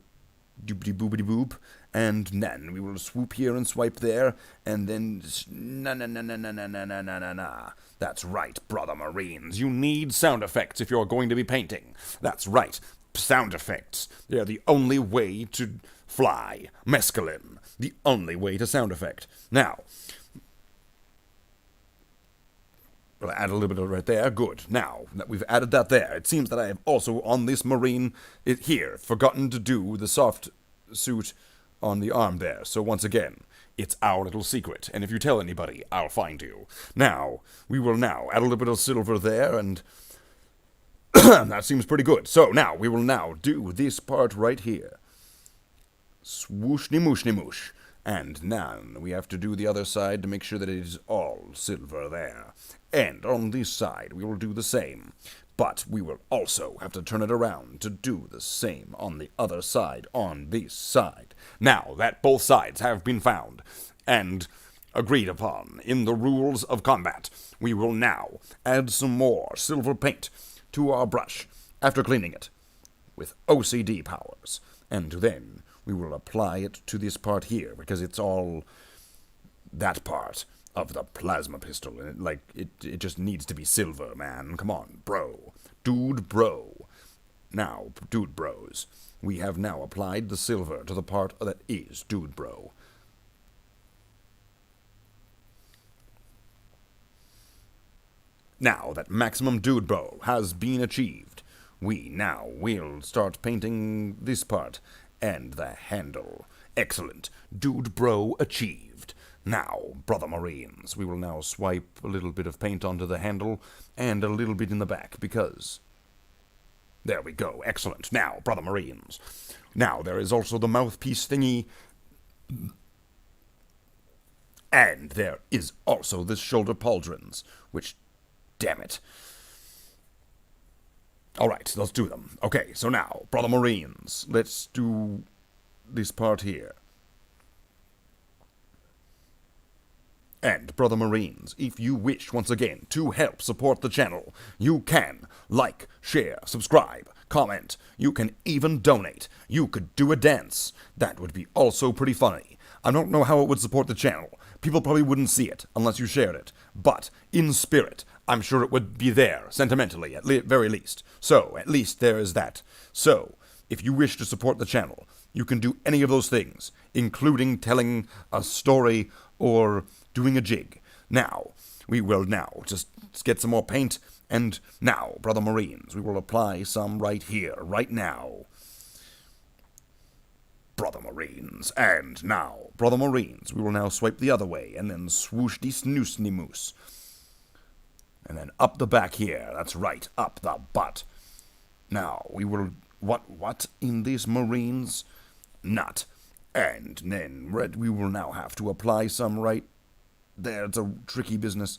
doobity-boobity-boop, and then we will swoop here and swipe there, and then na-na-na-na-na-na-na-na-na-na. That's right, brother Marines. You need sound effects if you're going to be painting. That's right, sound effects. They're the only way to fly. Mescaline. The only way to sound effect. Now, we'll add a little bit of it right there. Good. Now that we've added that there, it seems that I have also, on this Marine here, forgotten to do the soft suit on the arm there. So once again, it's our little secret. And if you tell anybody, I'll find you. Now, we will now add a little bit of silver there, and that seems pretty good. So now, we will now do this part right here. Swoosh-ni-moosh-ni-moosh. And now we have to do the other side to make sure that it is all silver there. And on this side, we will do the same. But we will also have to turn it around to do the same on the other side, on this side. Now that both sides have been found and agreed upon in the rules of combat, we will now add some more silver paint to our brush after cleaning it with OCD powers. And then we will apply it to this part here, because it's all that part of the plasma pistol. And it just needs to be silver, man. Come on, bro. Dude, bro. Now, dude bros, we have now applied the silver to the part that is dude bro. Now that maximum dude bro has been achieved, we now will start painting this part and the handle. Excellent. Dude bro achieved. Now, brother Marines, we will now swipe a little bit of paint onto the handle and a little bit in the back, because there we go. Excellent. Now, brother Marines. Now, there is also the mouthpiece thingy, and there is also the shoulder pauldrons, which, damn it. Alright, let's do them. Okay, so now, brother Marines, let's do this part here. And, brother Marines, if you wish, once again, to help support the channel, you can like, share, subscribe, comment. You can even donate. You could do a dance. That would be also pretty funny. I don't know how it would support the channel. People probably wouldn't see it unless you shared it. But, in spirit, I'm sure it would be there, sentimentally, at very least. So, at least there is that. So, if you wish to support the channel, you can do any of those things, including telling a story or doing a jig. Now, we will now just get some more paint, and now, brother Marines, we will apply some right here, right now. Brother Marines, and now, brother Marines, we will now swipe the other way, and then swoosh-de-snoosh-ni-moose. And then up the back here. That's right, up the butt. Now, we will... What in these Marines? Nut. And then we will now have to apply some right there. It's a tricky business.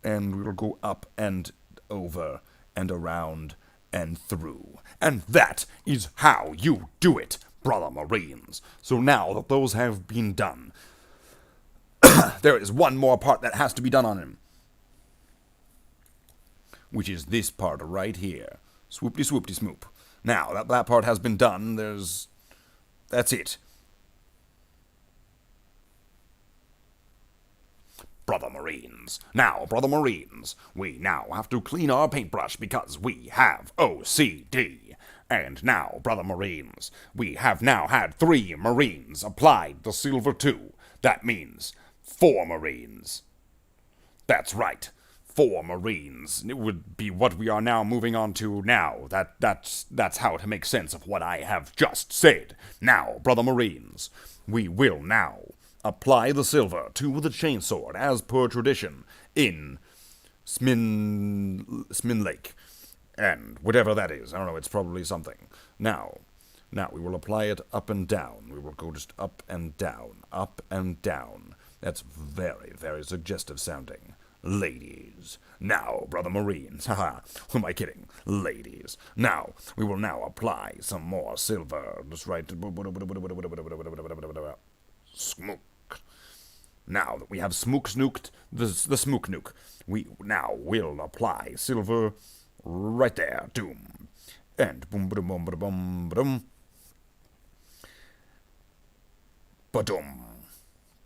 And we will go up and over and around and through. And that is how you do it, brother Marines. So now that those have been done, there is one more part that has to be done on him, which is this part right here. Swoopty-swoopty-smoop. Now, that part has been done, that's it. Brother Marines. Now, brother Marines, we now have to clean our paintbrush because we have OCD. And now, brother Marines, we have now had 3 Marines applied the silver to. That means 4 Marines. That's right. 4 Marines. It would be what we are now moving on to now. That's how to make sense of what I have just said. Now, brother Marines, we will now apply the silver to the chainsword as per tradition in Smin Lake. And whatever that is. I don't know, it's probably something. Now we will apply it up and down. We will go just up and down, up and down. That's very, very suggestive sounding. Ladies. Now, brother Marines. Haha, who am I kidding? Ladies. Now, we will now apply some more silver. Just right. Smoke. Now that we have snooked the smook nuke, we now will apply silver right there. Doom. And boom, boom, boom, boom, boom, boom. Ba-dum.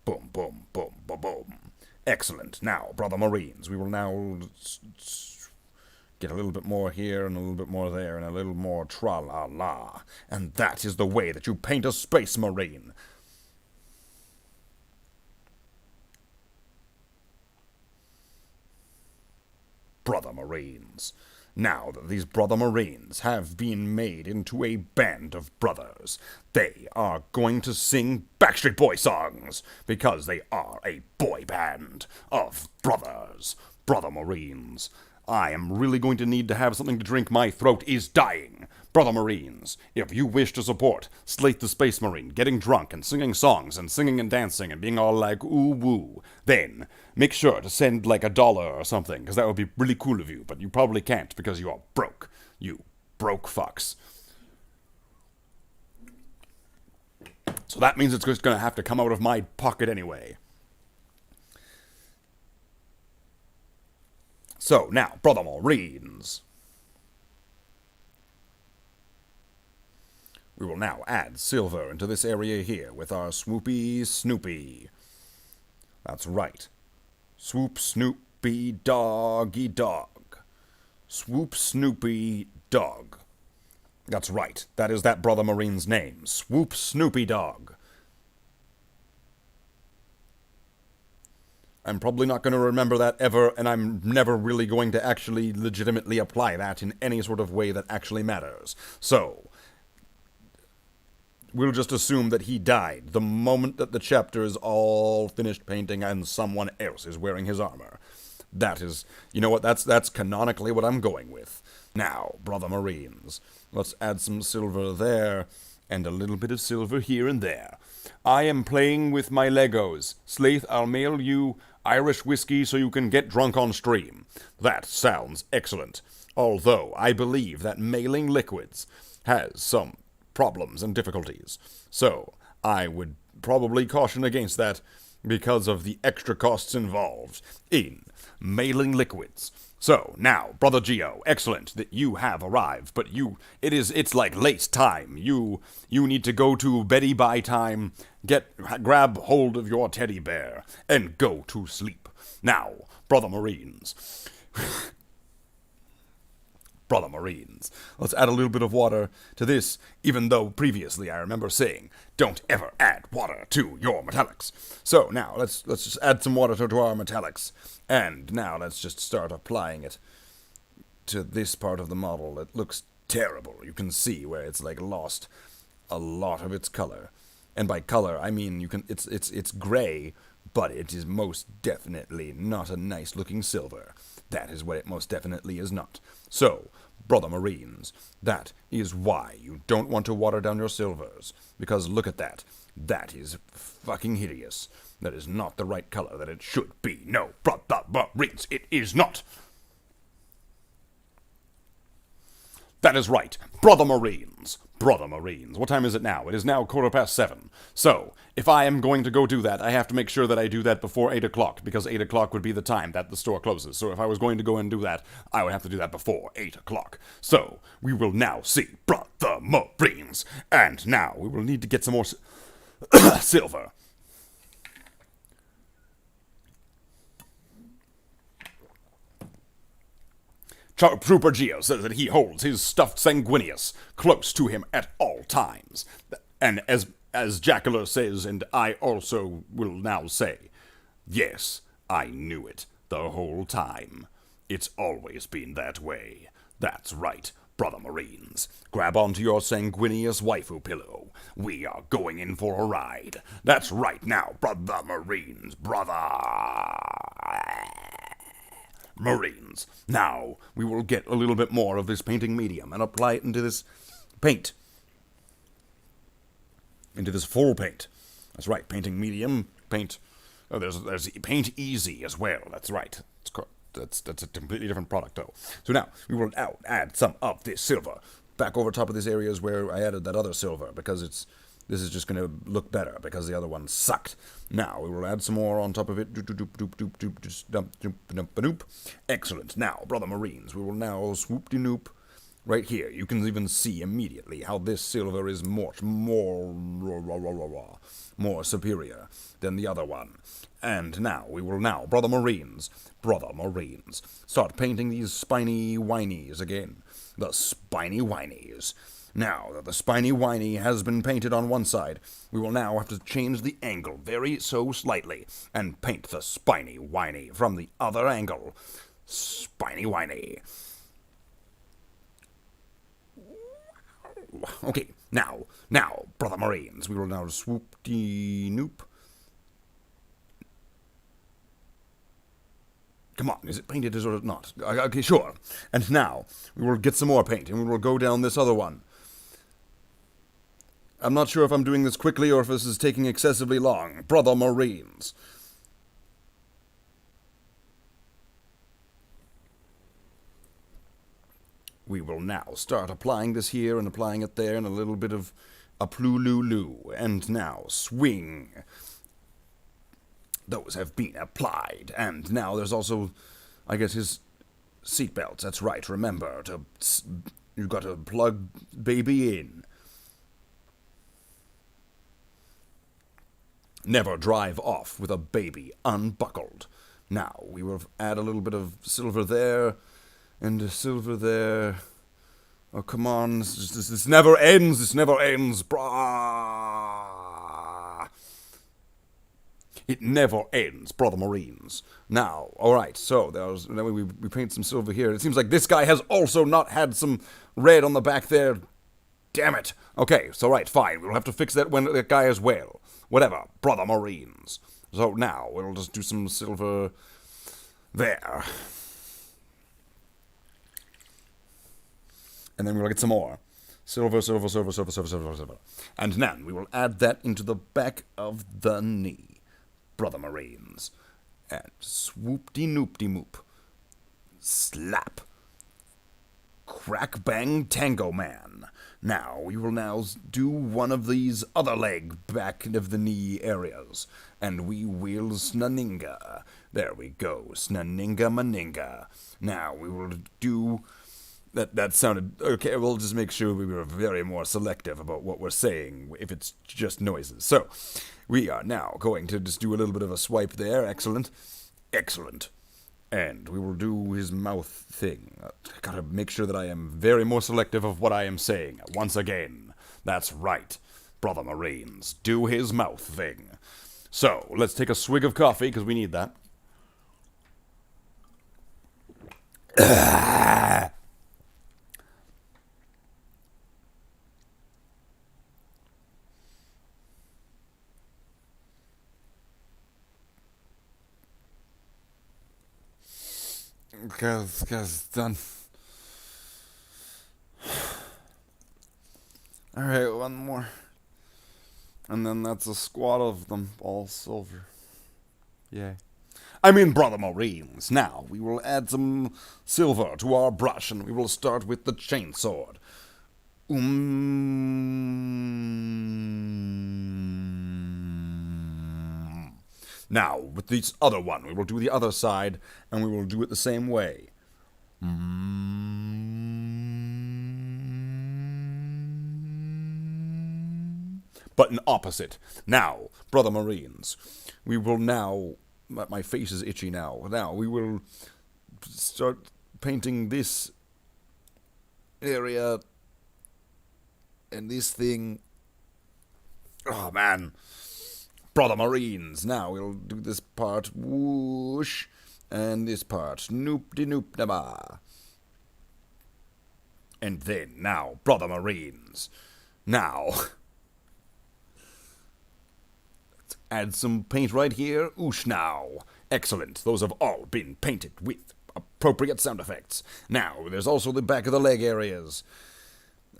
Boom, boom, boom, boom, boom. Excellent. Now, brother Marines, we will now get a little bit more here and a little bit more there and a little more tra-la-la. And that is the way that you paint a space marine. Brother Marines. Now that these brother Marines have been made into a band of brothers, they are going to sing Backstreet Boy songs, because they are a boy band of brothers. Brother Marines. I am really going to need to have something to drink. My throat is dying. Brother Marines, if you wish to support Slate the Space Marine getting drunk and singing songs and singing and dancing and being all like ooh woo, then make sure to send like $1 or something, because that would be really cool of you, but you probably can't because you are broke. You broke fucks. So that means it's just going to have to come out of my pocket anyway. So now, brother Marines. We will now add silver into this area here with our swoopy snoopy. That's right. Swoop snoopy doggy dog. Swoop snoopy dog. That's right. That is that brother Marine's name. Swoop snoopy dog. I'm probably not going to remember that ever, and I'm never really going to actually legitimately apply that in any sort of way that actually matters. So we'll just assume that he died the moment that the chapter is all finished painting and someone else is wearing his armor. That is, you know what, that's canonically what I'm going with. Now, brother Marines, let's add some silver there, and a little bit of silver here and there. I am playing with my Legos. Slaith, I'll mail you Irish whiskey so you can get drunk on stream. That sounds excellent. Although, I believe that mailing liquids has some problems and difficulties. So, I would probably caution against that because of the extra costs involved in mailing liquids. So, now, Brother Geo, excellent that you have arrived, but it's like late time. You need to go to beddy by time, grab hold of your teddy bear, and go to sleep. Now, Brother Marines. Brother Marines. Let's add a little bit of water to this, even though previously I remember saying, don't ever add water to your metallics. So now, let's just add some water to our metallics. And now let's just start applying it to this part of the model. It looks terrible. You can see where it's like lost a lot of its color. And by color, I mean it's gray, but it is most definitely not a nice-looking silver. That is what it most definitely is not. So, brother Marines, that is why you don't want to water down your silvers. Because look at that. That is fucking hideous. That is not the right color that it should be. No, brother Marines, it is not. That is right. Brother Marines. Brother Marines. What time is it now? It is now 7:15. So, if I am going to go do that, I have to make sure that I do that before 8 o'clock, because 8 o'clock would be the time that the store closes. So if I was going to go and do that, I would have to do that before 8 o'clock. So, we will now see Brother Marines. And now, we will need to get some more silver. Trooper Geo says that he holds his stuffed Sanguinius close to him at all times. And as Jackler says, and I also will now say, yes, I knew it the whole time. It's always been that way. That's right, brother Marines. Grab onto your Sanguinius waifu pillow. We are going in for a ride. That's right now, brother Marines, brother Marines. Now, we will get a little bit more of this painting medium and apply it into this paint. Into this full paint. That's right, painting medium, paint. Oh, there's paint easy as well. That's right. That's a completely different product, though. So now, we will now add some of this silver. Back over top of this area is where I added that other silver, because this is just going to look better, because the other one sucked. Now, we will add some more on top of it. Excellent. Now, brother Marines, we will now swoop-de-noop right here. You can even see immediately how this silver is much more superior than the other one. And now, we will now, brother Marines, start painting these spiny whinies again. The spiny whinies. Now that the spiny whiny has been painted on one side, we will now have to change the angle very so slightly and paint the spiny whiny from the other angle. Spiny whiny. Okay, now, brother Marines, we will now swoop-de-noop. Come on, is it painted or not? Okay, sure. And now, we will get some more paint, and we will go down this other one. I'm not sure if I'm doing this quickly or if this is taking excessively long. Brother Marines. We will now start applying this here and applying it there and a little bit of a plululu. And now, swing. Those have been applied. And now there's also, I guess, his seatbelts. That's right. Remember, you've got to plug baby in. Never drive off with a baby unbuckled. Now, we will add a little bit of silver there, and silver there. Oh, come on, this never ends, brah. It never ends, brother Marines. Now, alright, so then we paint some silver here. It seems like this guy has also not had some red on the back there. Damn it. Okay, so right, fine, we'll have to fix that when that guy as well. Whatever, brother Marines. So now, we'll just do some silver there. And then we'll get some more. Silver. And then we will add that into the back of the knee, brother Marines. And swoop-de-noop-de-moop. Slap. Crack bang tango man. Now, we will now do one of these other leg back of the knee areas. And we will snaninga. There we go. Snaninga maninga. Now, we will do... That sounded... Okay, we'll just make sure we were very more selective about what we're saying if it's just noises. So, we are now going to just do a little bit of a swipe there. Excellent. And we will do his mouth thing. I gotta make sure that I am very more selective of what I am saying. Once again. That's right, brother Marines. Do his mouth thing. So, let's take a swig of coffee, because we need that. Because it's done. Alright, one more. And then that's a squad of them, all silver. Yay. I mean, Brother Marines, now we will add some silver to our brush and we will start with the chainsword. Now, with this other one, we will do the other side and we will do it the same way. But an opposite. Now, Brother Marines, we will now... My face is itchy now. Now, we will start painting this area and this thing. Oh, man. Brother Marines. Now, we'll do this part. Whoosh. And this part. Noop-de-noop-da-ba. And then, now, Brother Marines. Now... Add some paint right here. Oosh now. Excellent. Those have all been painted with appropriate sound effects. Now, there's also the back of the leg areas.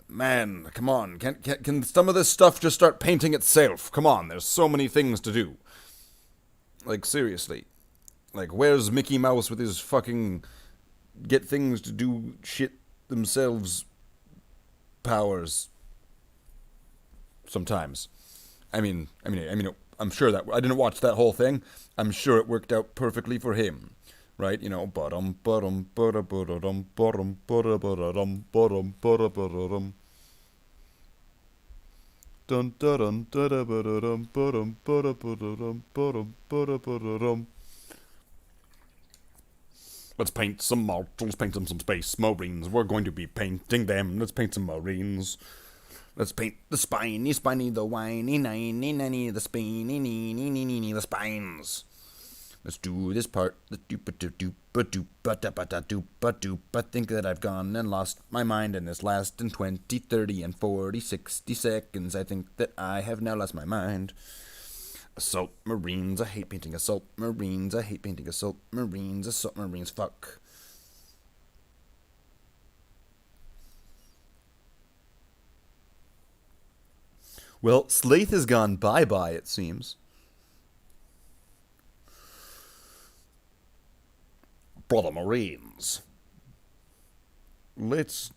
Man, come on. Can some of this stuff just start painting itself? Come on, there's so many things to do. Like, seriously. Like, where's Mickey Mouse with his fucking get things to do shit themselves powers? Sometimes. I mean, I'm sure that I didn't watch that whole thing. I'm sure it worked out perfectly for him, right? You know, bottom, bottom, bottom, bottom, bottom, bottom, bottom, bottom, bottom. Dun dun dun dun dun bottom, bottom, bottom, bottom, bottom. Let's paint some mortals, paint them some space marines. We're going to be painting them. Let's paint some marines. Let's paint the spiny, the whiny, ninny, the spiny, the spines. Let's do this part. I think that I've gone and lost my mind in this last in 20, 30, and 40, 60 seconds. I think that I have now lost my mind. Assault Marines, I hate painting Assault Marines. I hate painting Assault Marines. Assault Marines, fuck. Well, Slaith has gone bye-bye, it seems. Brother Marines. Let's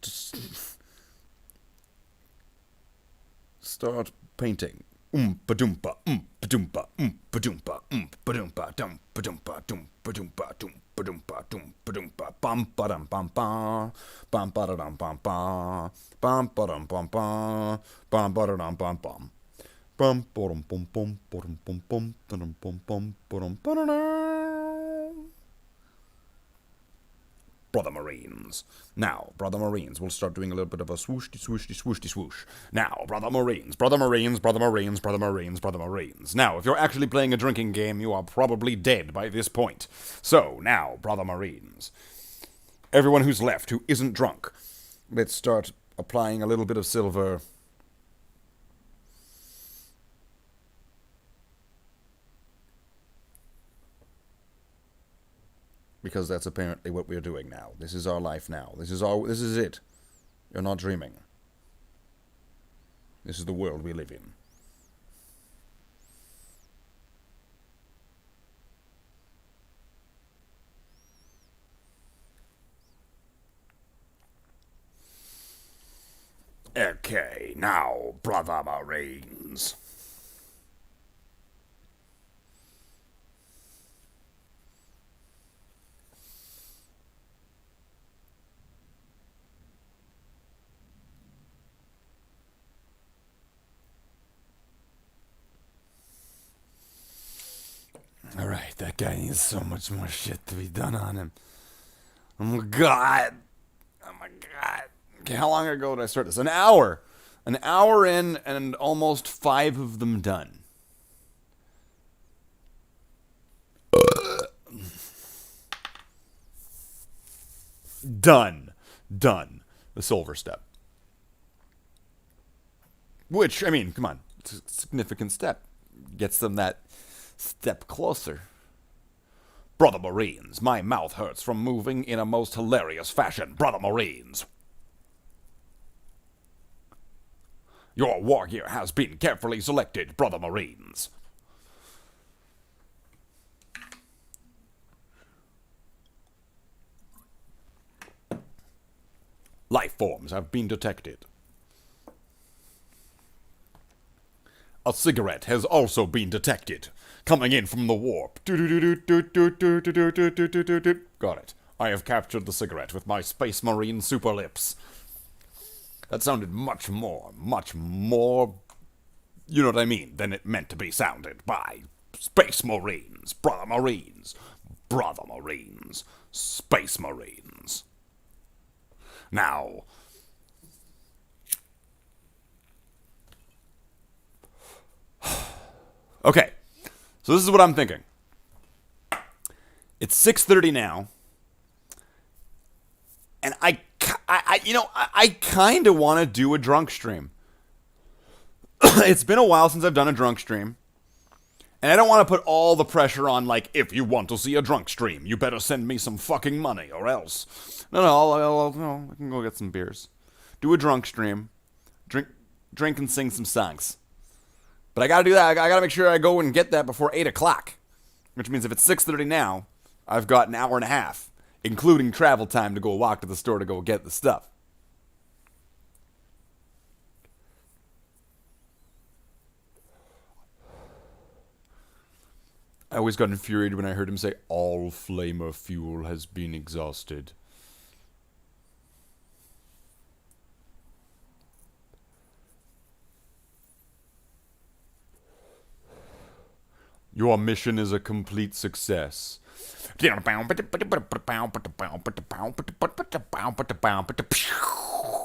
start painting. Ba-doompa, ba-doompa, ba-doompa, ba-doompa, ba-doompa, ba-doompa, ba-doompa, bam ba-dum bam ba, bam ba-da-dum bam ba, bam ba-dum bam ba, bam ba-da-dum bam bam, bam ba-dum bum bum, ba-dum bum bum, ba-dum bum bum, ba-dum ba-da-dum. Brother Marines. Now, Brother Marines, we'll start doing a little bit of a swooshy, swooshy, swooshy, swoosh. Now, Brother Marines, Brother Marines, Brother Marines, Brother Marines, Brother Marines. Now, if you're actually playing a drinking game, you are probably dead by this point. So, now, Brother Marines. Everyone who's left who isn't drunk, let's start applying a little bit of silver. Because that's apparently what we're doing now. This is our life now. This is it. You're not dreaming. This is the world we live in. Okay, now, Brother Marines. Alright, that guy needs so much more shit to be done on him. Oh my god! Oh my god! Okay, how long ago did I start this? An hour! An hour in, and almost 5 of them done. Done. Done. The silver step. Which, I mean, come on. It's a significant step. Gets them that step closer. Brother Marines, my mouth hurts from moving in a most hilarious fashion. Brother Marines. Your war gear has been carefully selected, Brother Marines. Life forms have been detected. A cigarette has also been detected, coming in from the warp. Got it. I have captured the cigarette with my Space Marine super lips. That sounded much more, you know what I mean, than it meant to be sounded by Space Marines, Brother Marines, Brother Marines, Space Marines. Now, okay, so this is what I'm thinking. It's 6:30 now, and I kind of want to do a drunk stream. It's been a while since I've done a drunk stream, and I don't want to put all the pressure on, like, if you want to see a drunk stream, you better send me some fucking money, or else. No, I can go get some beers. Do a drunk stream. Drink and sing some songs. But I gotta do that. I gotta make sure I go and get that before 8 o'clock. Which means if it's 6:30 now, I've got an hour and a half, including travel time to go walk to the store to go get the stuff. I always got infuriated when I heard him say, all flamer fuel has been exhausted. Your mission is a complete success. And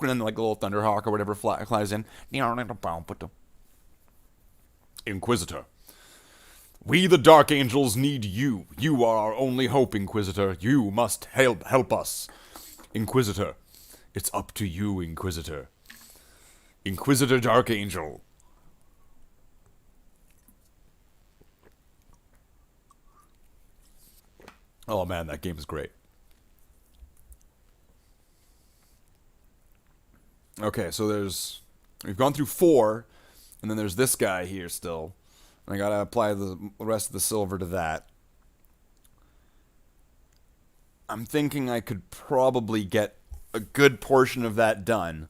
then like a little Thunderhawk or whatever flies in. Inquisitor. We the Dark Angels need you. You are our only hope, Inquisitor. You must help us. Inquisitor. It's up to you, Inquisitor. Inquisitor Dark Angel. Oh man, that game is great. Okay, so we've gone through 4, and then there's this guy here still. And I gotta apply the rest of the silver to that. I'm thinking I could probably get a good portion of that done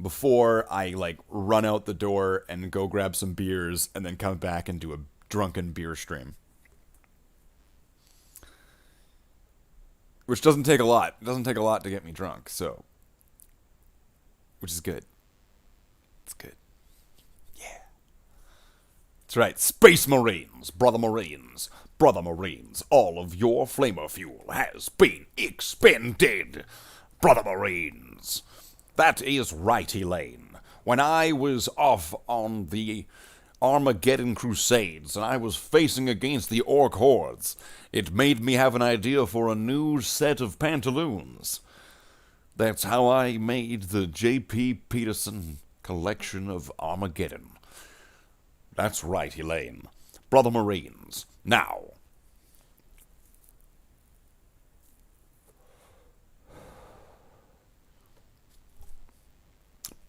before I, like, run out the door and go grab some beers and then come back and do a drunken beer stream. Which doesn't take a lot. It doesn't take a lot to get me drunk, so. Which is good. It's good. Yeah. That's right. Space Marines, Brother Marines. Brother Marines, all of your flamer fuel has been expended. Brother Marines. That is right, Elaine. When I was off on the Armageddon Crusades, and I was facing against the Orc hordes, it made me have an idea for a new set of pantaloons. That's how I made the J.P. Peterson collection of Armageddon. That's right, Elaine. Brother Marines. Now.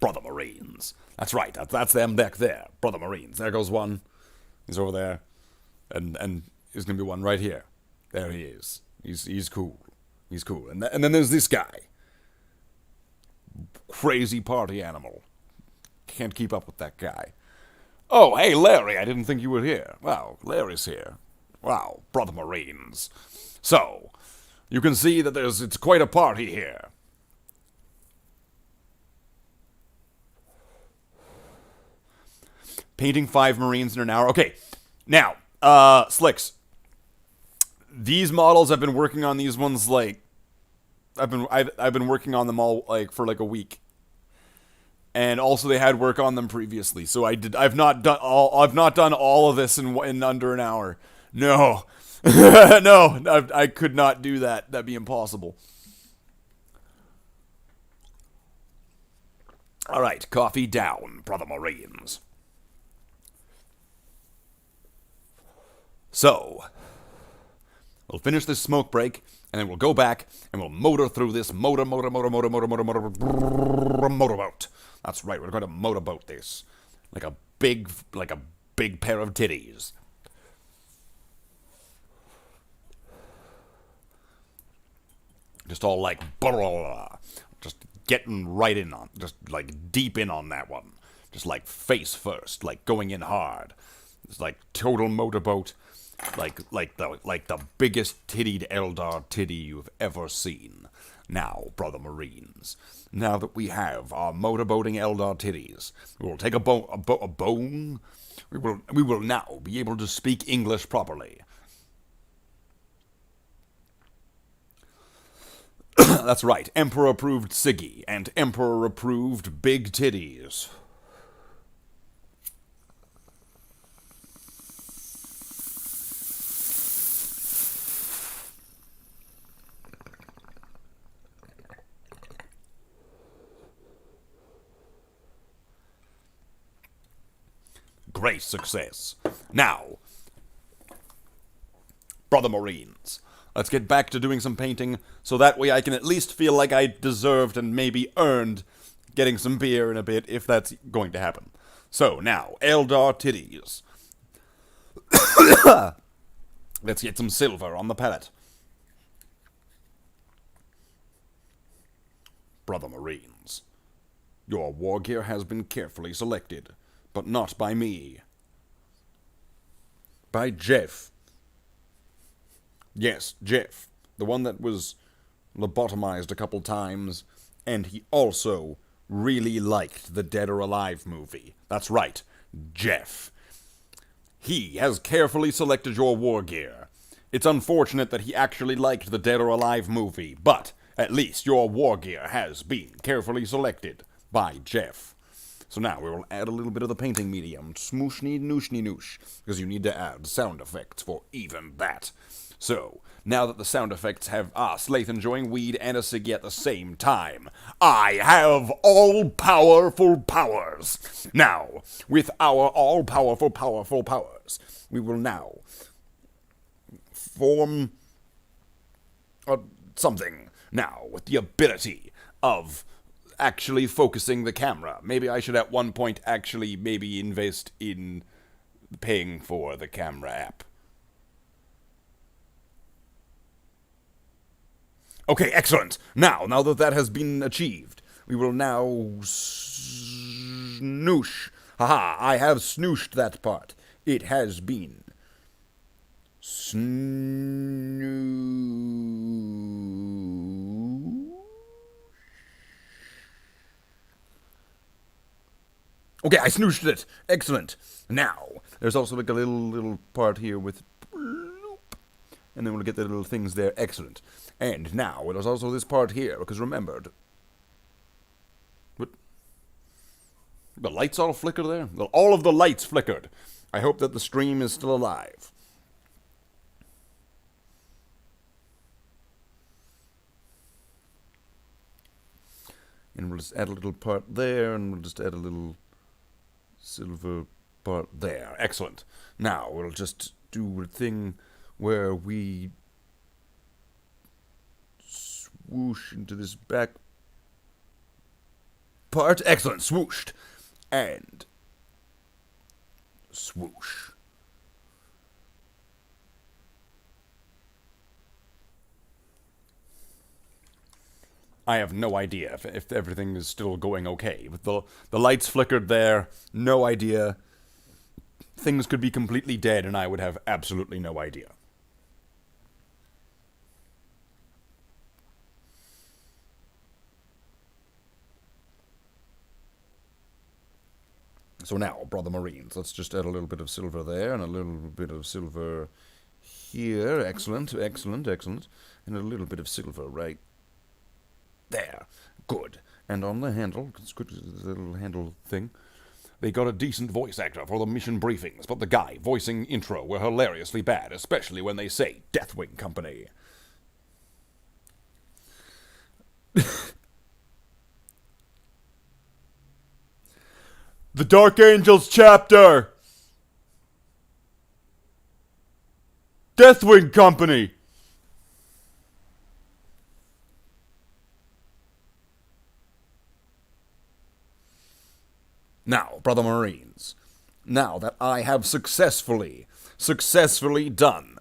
Brother Marines. That's right. That's them back there. Brother Marines. There goes one. He's over there. And there's going to be one right here. There he is. He's cool. He's cool. And then there's this guy. Crazy party animal. Can't keep up with that guy. Oh, hey, Larry. I didn't think you were here. Wow, Larry's here. Wow, Brother Marines. So, you can see that it's quite a party here. Painting 5 Marines in an hour. Okay, now, Slicks. These models, I've been working on these ones, like, I've been working on them all, like, for like a week. And also they had work on them previously. So I've not done all of this in under an hour. No. No, I could not do that. That'd be impossible. All right, coffee down, Brother Marines. So, We'll finish this smoke break, and then we'll go back, and we'll motor through this motorboat. That's right, we're going to motorboat this. Like a big pair of titties. Just all like, just getting right in on, just like deep in on that one. Just like face first, like going in hard. It's like total motorboat, like the biggest tittied Eldar titty you've ever seen. Now, brother Marines, now that we have our motorboating Eldar titties, we will take a bone. We will now be able to speak English properly. That's right, Emperor-approved Siggy and Emperor-approved Big Titties. Great success. Now, brother Marines, let's get back to doing some painting, so that way I can at least feel like I deserved and maybe earned getting some beer in a bit, if that's going to happen. So, now, Eldar titties. Let's get some silver on the palette. Brother Marines, your war gear has been carefully selected, but not by me. By Jeff. Yes, Jeff. The one that was lobotomized a couple times, and he also really liked the Dead or Alive movie. That's right, Jeff. He has carefully selected your war gear. It's unfortunate that he actually liked the Dead or Alive movie, but at least your war gear has been carefully selected by Jeff. So now we will add a little bit of the painting medium, smooshny nooshny noosh, because you need to add sound effects for even that. So, now that the sound effects have Slaith enjoying weed and a ciggy at the same time, I have all-powerful powers. Now, with our all-powerful powers, we will now form something. Now, with the ability of actually focusing the camera. Maybe I should at one point actually maybe invest in paying for the camera app. Okay, excellent. Now that has been achieved, we will now snoosh. Haha, I have snooshed that part. It has been Okay, I snooshed it. Excellent. Now, there's also like a little part here with bloop, and then we'll get the little things there. Excellent. And now, there's also this part here, because remember... What? The lights all flickered there? Well, all of the lights flickered. I hope that the stream is still alive. And we'll just add a little part there, and we'll just add a little silver part there. Excellent. Now, we'll just do a thing where we swoosh into this back part. Excellent. Swooshed. And swoosh. I have no idea if everything is still going okay. But the lights flickered there. No idea. Things could be completely dead, and I would have absolutely no idea. So now, brother Marines, let's just add a little bit of silver there, and a little bit of silver here. Excellent, excellent, excellent. And a little bit of silver right there. Good. And on the handle, it's good, the little handle thing, they got a decent voice actor for the mission briefings, but the guy voicing intro were hilariously bad, especially when they say Deathwing Company. The Dark Angels chapter! Deathwing Company! Now, brother Marines, now that I have successfully done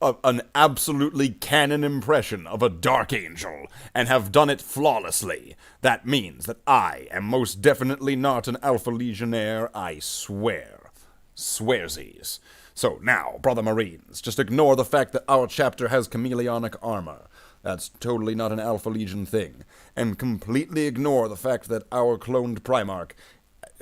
an absolutely canon impression of a Dark Angel, and have done it flawlessly, that means that I am most definitely not an Alpha Legionnaire, I swear. Swearsies. So now, brother Marines, just ignore the fact that our chapter has chameleonic armor. That's totally not an Alpha Legion thing. And completely ignore the fact that our cloned Primarch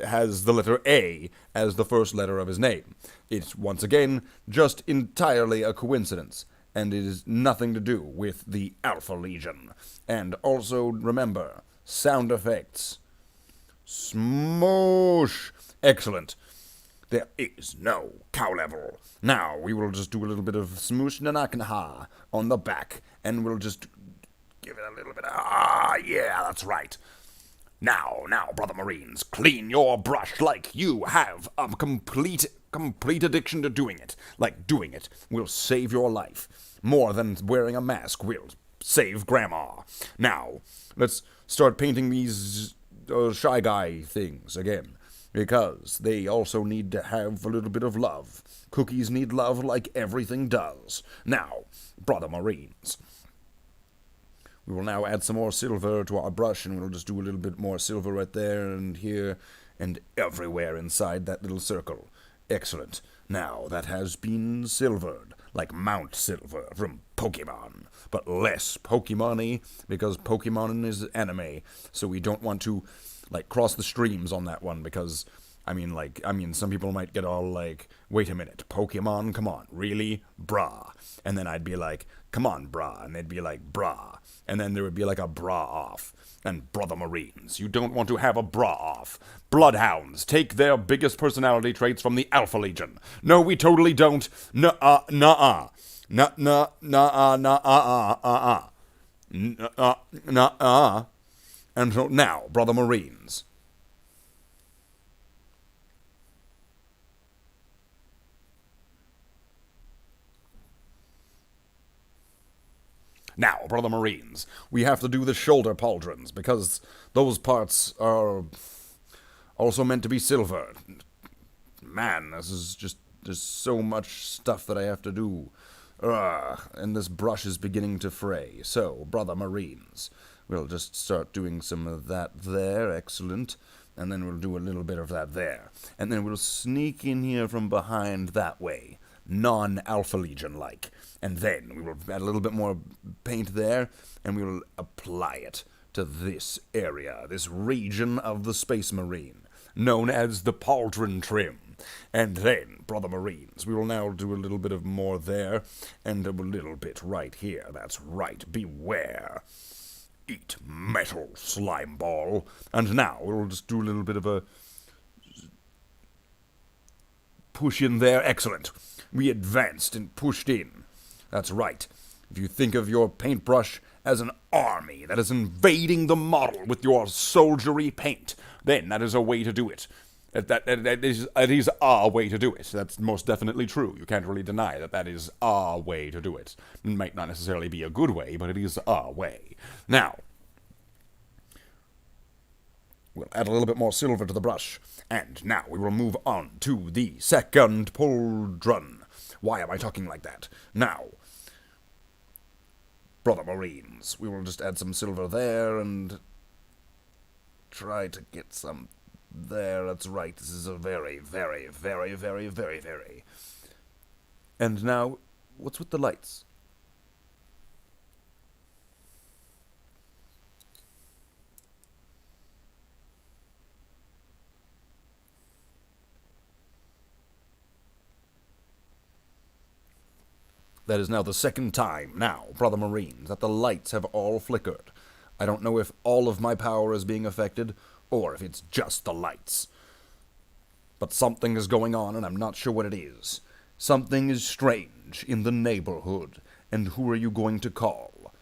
has the letter A as the first letter of his name. It's, once again, just entirely a coincidence, and it is nothing to do with the Alpha Legion. And also, remember, sound effects. Smoosh! Excellent. There is no cow level. Now, we will just do a little bit of smoosh nanakanaha on the back, and we'll just give it a little bit of, yeah, that's right. Now, brother Marines, clean your brush like you have a complete addiction to doing it. Like, doing it will save your life. More than wearing a mask will save Grandma. Now, let's start painting these Shy Guy things again, because they also need to have a little bit of love. Cookies need love like everything does. Now, brother Marines, we will now add some more silver to our brush, and we'll just do a little bit more silver right there and here and everywhere inside that little circle. Excellent. Now, that has been silvered, like Mount Silver from Pokemon, but less Pokemon-y, because Pokemon is anime, so we don't want to, like, cross the streams on that one, because, I mean, some people might get all like, wait a minute, Pokemon, come on, really? Brah. And then I'd be like, come on, brah, and they'd be like, brah. And then there would be like a bra off. And brother Marines, you don't want to have a bra off. Bloodhounds take their biggest personality traits from the Alpha Legion. No, we totally don't. Nuh-uh, nuh-uh. Nuh-nuh, nuh-uh, nuh-uh, nuh-uh. And so now, brother Marines, now, brother Marines, we have to do the shoulder pauldrons, because those parts are also meant to be silver. Man, this is just, there's so much stuff that I have to do. And this brush is beginning to fray. So, brother Marines, we'll just start doing some of that there, excellent. And then we'll do a little bit of that there. And then we'll sneak in here from behind that way, non-Alpha Legion-like. And then we will add a little bit more paint there, and we will apply it to this area, this region of the Space Marine, known as the pauldron trim. And then, brother Marines, we will now do a little bit of more there, and a little bit right here. That's right, beware. Eat metal, slime ball. And now we'll just do a little bit of a push in there. Excellent. We advanced and pushed in. That's right. If you think of your paintbrush as an army that is invading the model with your soldiery paint, then that is a way to do it. That is a way to do it. That's most definitely true. You can't really deny that that is a way to do it. It might not necessarily be a good way, but it is a way. Now, we'll add a little bit more silver to the brush. And now we will move on to the second pauldron. Why am I talking like that? Now, brother Marines, we will just add some silver there and try to get some there. That's right. This is a very, very, very, very, very, very. And now, what's with the lights? That is now the second time now, brother Marines, that the lights have all flickered. I don't know if all of my power is being affected, or if it's just the lights. But something is going on, and I'm not sure what it is. Something is strange in the neighborhood, and who are you going to call?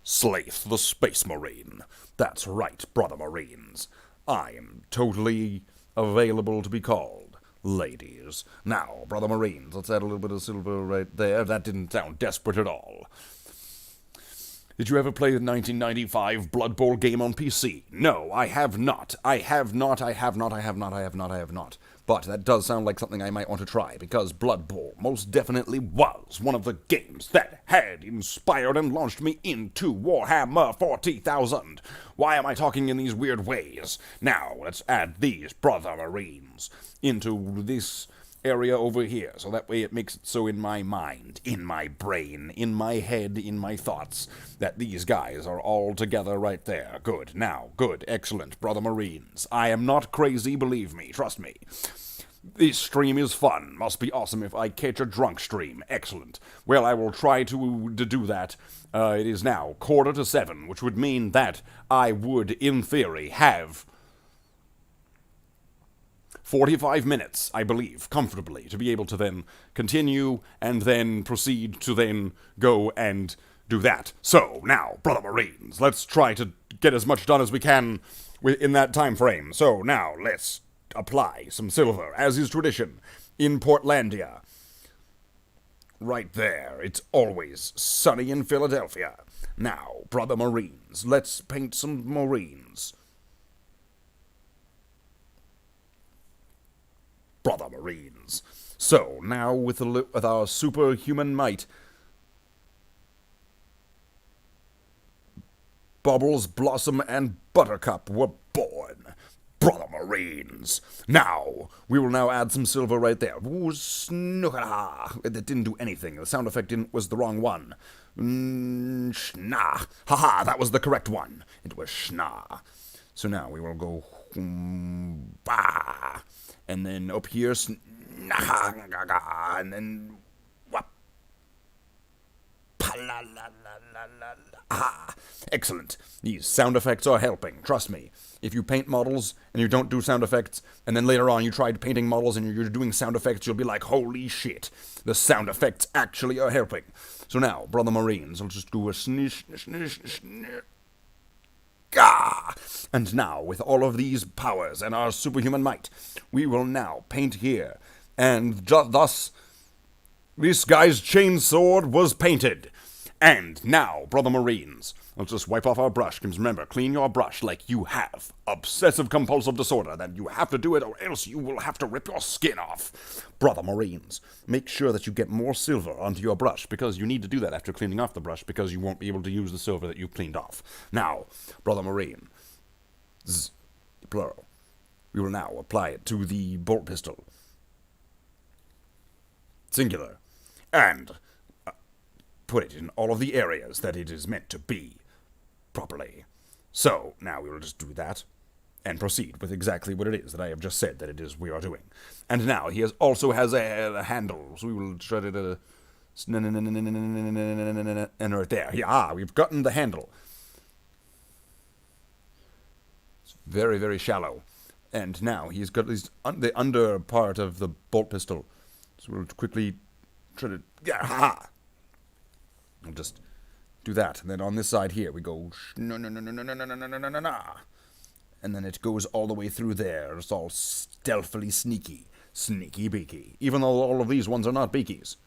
Slaith the Space Marine. That's right, brother Marines. I am totally available to be called. Ladies. Now, brother Marines, let's add a little bit of silver right there. That didn't sound desperate at all. Did you ever play the 1995 Blood Bowl game on PC? No, I have not. I have not. But that does sound like something I might want to try, because Blood Bowl most definitely was one of the games that had inspired and launched me into Warhammer 40,000. Why am I talking in these weird ways? Now, let's add these Brother Marines into this area over here, so that way it makes it so in my mind, in my brain, in my head, in my thoughts, that these guys are all together right there. Good. Now, good, excellent, Brother Marines. I am not crazy, believe me, trust me. This stream is fun. Must be awesome if I catch a drunk stream. Excellent. Well, I will try to do that. It is now 6:45, which would mean that I would, in theory, have 45 minutes, I believe, comfortably, to be able to then continue and then proceed to then go and do that. So, now, Brother Marines, let's try to get as much done as we can in that time frame. So, now, let's apply some silver, as is tradition, in Portlandia. Right there. It's always sunny in Philadelphia. Now, Brother Marines, let's paint some Marines. Brother Marines. So, now with our superhuman might, Bubbles, Blossom, and Buttercup were born. Brother Marines. Now, we will now add some silver right there. Ooh, snooka. That didn't do anything. The sound effect was the wrong one. Schna. Haha, that was the correct one. It was schna. So now we will go bah. And then up here, and then whap. Ah, excellent. These sound effects are helping, trust me. If you paint models and you don't do sound effects, and then later on you tried painting models and you're doing sound effects, you'll be like, holy shit, the sound effects actually are helping. So now, Brother Marines, I'll just do a snish, snish, snish. Gah! And now, with all of these powers and our superhuman might, we will now paint here. And thus, this guy's chainsword was painted. And now, Brother Marines, let's just wipe off our brush, because remember, clean your brush like you have obsessive-compulsive disorder, that you have to do it or else you will have to rip your skin off. Brother Marines, make sure that you get more silver onto your brush, because you need to do that after cleaning off the brush, because you won't be able to use the silver that you've cleaned off. Now, Brother Marine, plural, we will now apply it to the bolt pistol, singular, and put it in all of the areas that it is meant to be properly. So, now we will just do that, and proceed with exactly what it is that I have just said that it is we are doing. And now, he also has a handle, so we will try to and right there. Yeah, we've gotten the handle. It's very, very shallow. And now, he's got the under part of the bolt pistol. So we'll quickly try to... Yeah, I'll just do that, and then on this side here we go no, and then it goes all the way through there. It's all stealthily sneaky beaky. Even though all of these ones are not beakies.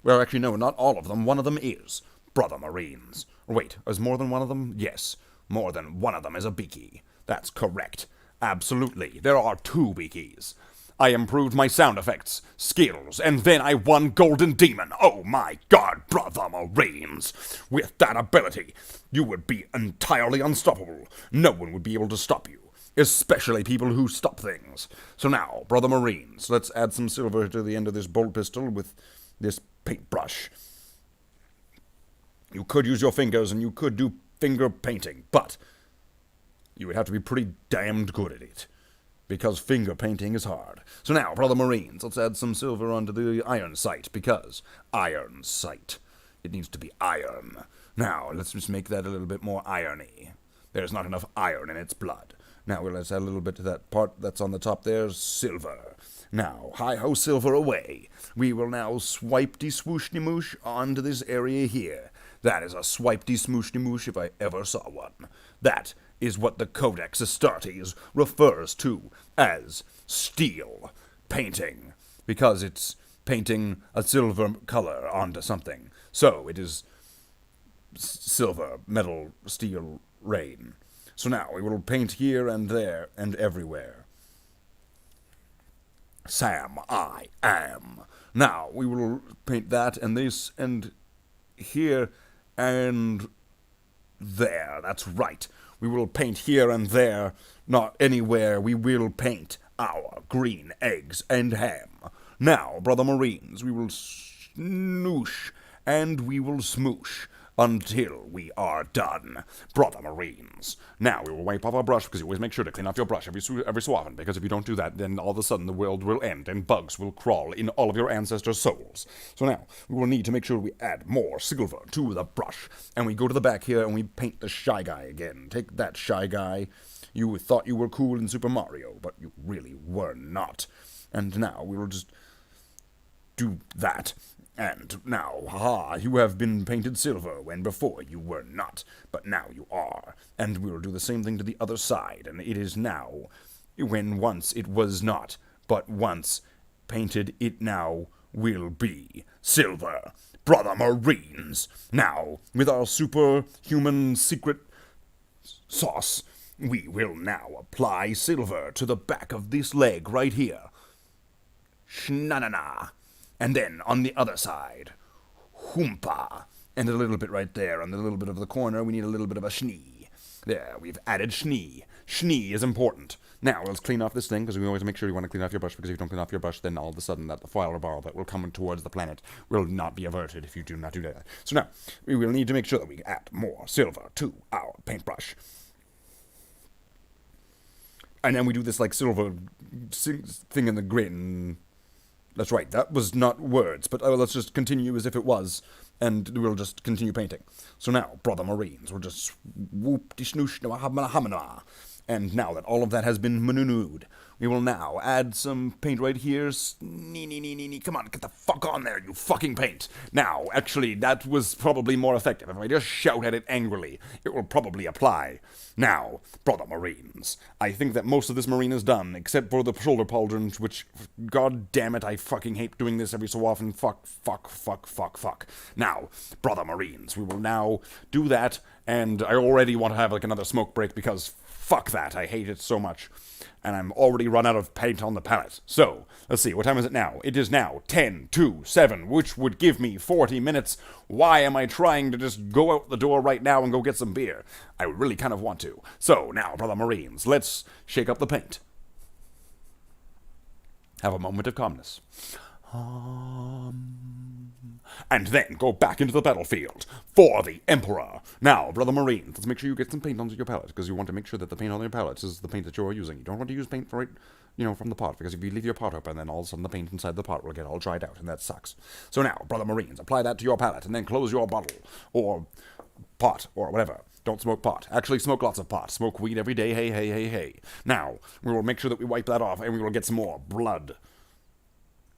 Well, actually, no, not all of them. One of them is Brother Marines. Wait, is more than one of them? Yes, more than one of them is a beaky. That's correct. Absolutely, there are 2 beakies. I improved my sound effects, skills, and then I won Golden Demon. Oh my god, Brother Marines! With that ability, you would be entirely unstoppable. No one would be able to stop you, especially people who stop things. So now, Brother Marines, let's add some silver to the end of this bolt pistol with this paintbrush. You could use your fingers and you could do finger painting, but you would have to be pretty damned good at it, because finger painting is hard. So now, Brother Marines, let's add some silver onto the iron sight, because iron sight. It needs to be iron. Now, let's just make that a little bit more irony. There's not enough iron in its blood. Now, let's add a little bit to that part that's on the top there, silver. Now, hi-ho, silver away. We will now swipe-de-swoosh-de-moosh onto this area here. That is a swipe-de-smoosh-de-moosh if I ever saw one. That is what the Codex Astartes refers to as steel painting, because it's painting a silver color onto something. So it is silver, metal, steel, rain. So now we will paint here and there and everywhere. Sam, I am. Now we will paint that and this and here and there. That's right. We will paint here and there, not anywhere. We will paint our green eggs and ham. Now, brother Marines, we will snoosh and we will smoosh until we are done, brother Marines. Now we will wipe off our brush, because you always make sure to clean off your brush every so often, because if you don't do that, then all of a sudden the world will end and bugs will crawl in all of your ancestors' souls. So now we will need to make sure we add more silver to the brush, and we go to the back here and we paint the Shy Guy again. Take that, Shy Guy. You thought you were cool in Super Mario, but you really were not. And now we will just do that. And now, haha, you have been painted silver when before you were not, but now you are. And we will do the same thing to the other side, and it is now, when once it was not, but once painted it now will be silver. Brother Marines! Now, with our superhuman secret sauce, we will now apply silver to the back of this leg right here. Shnanana. And then on the other side, Hoompa. And a little bit right there, on the little bit of the corner, we need a little bit of a schnee. There, we've added schnee. Schnee is important. Now, let's clean off this thing, because we always make sure you want to clean off your brush, because if you don't clean off your brush, then all of a sudden that the fireball that will come towards the planet will not be averted if you do not do that. So now, we will need to make sure that we add more silver to our paintbrush. And then we do this, like, silver thing in the grin. That's right, that was not words, but let's just continue as if it was, and we'll just continue painting. So now, brother Marines, we'll just whoop-de-snoosh-na-ha-ma-na-ha-ma-na. And now that all of that has been manunued, we will now add some paint right here. Come on, get the fuck on there, you fucking paint. Now, actually, that was probably more effective. If I just shout at it angrily, it will probably apply. Now, brother Marines, I think that most of this marine is done, except for the shoulder pauldrons, which, god damn it, I fucking hate doing this every so often. Fuck. Now, brother Marines, we will now do that, and I already want to have, like, another smoke break, because fuck that, I hate it so much. And I'm already run out of paint on the palette. So, let's see, what time is it now? It is now 10 to 7, which would give me 40 minutes. Why am I trying to just go out the door right now and go get some beer? I really kind of want to. So, now, brother Marines, let's shake up the paint. Have a moment of calmness. And then go back into the battlefield for the Emperor. Now, brother Marines, let's make sure you get some paint onto your palette, because you want to make sure that the paint on your palette is the paint that you're using. You don't want to use paint from the pot, because if you leave your pot open, then all of a sudden the paint inside the pot will get all dried out, and that sucks. So now, brother Marines, apply that to your palette, and then close your bottle, or pot, or whatever. Don't smoke pot. Actually, smoke lots of pot. Smoke weed every day, hey. Now, we will make sure that we wipe that off, and we will get some more blood.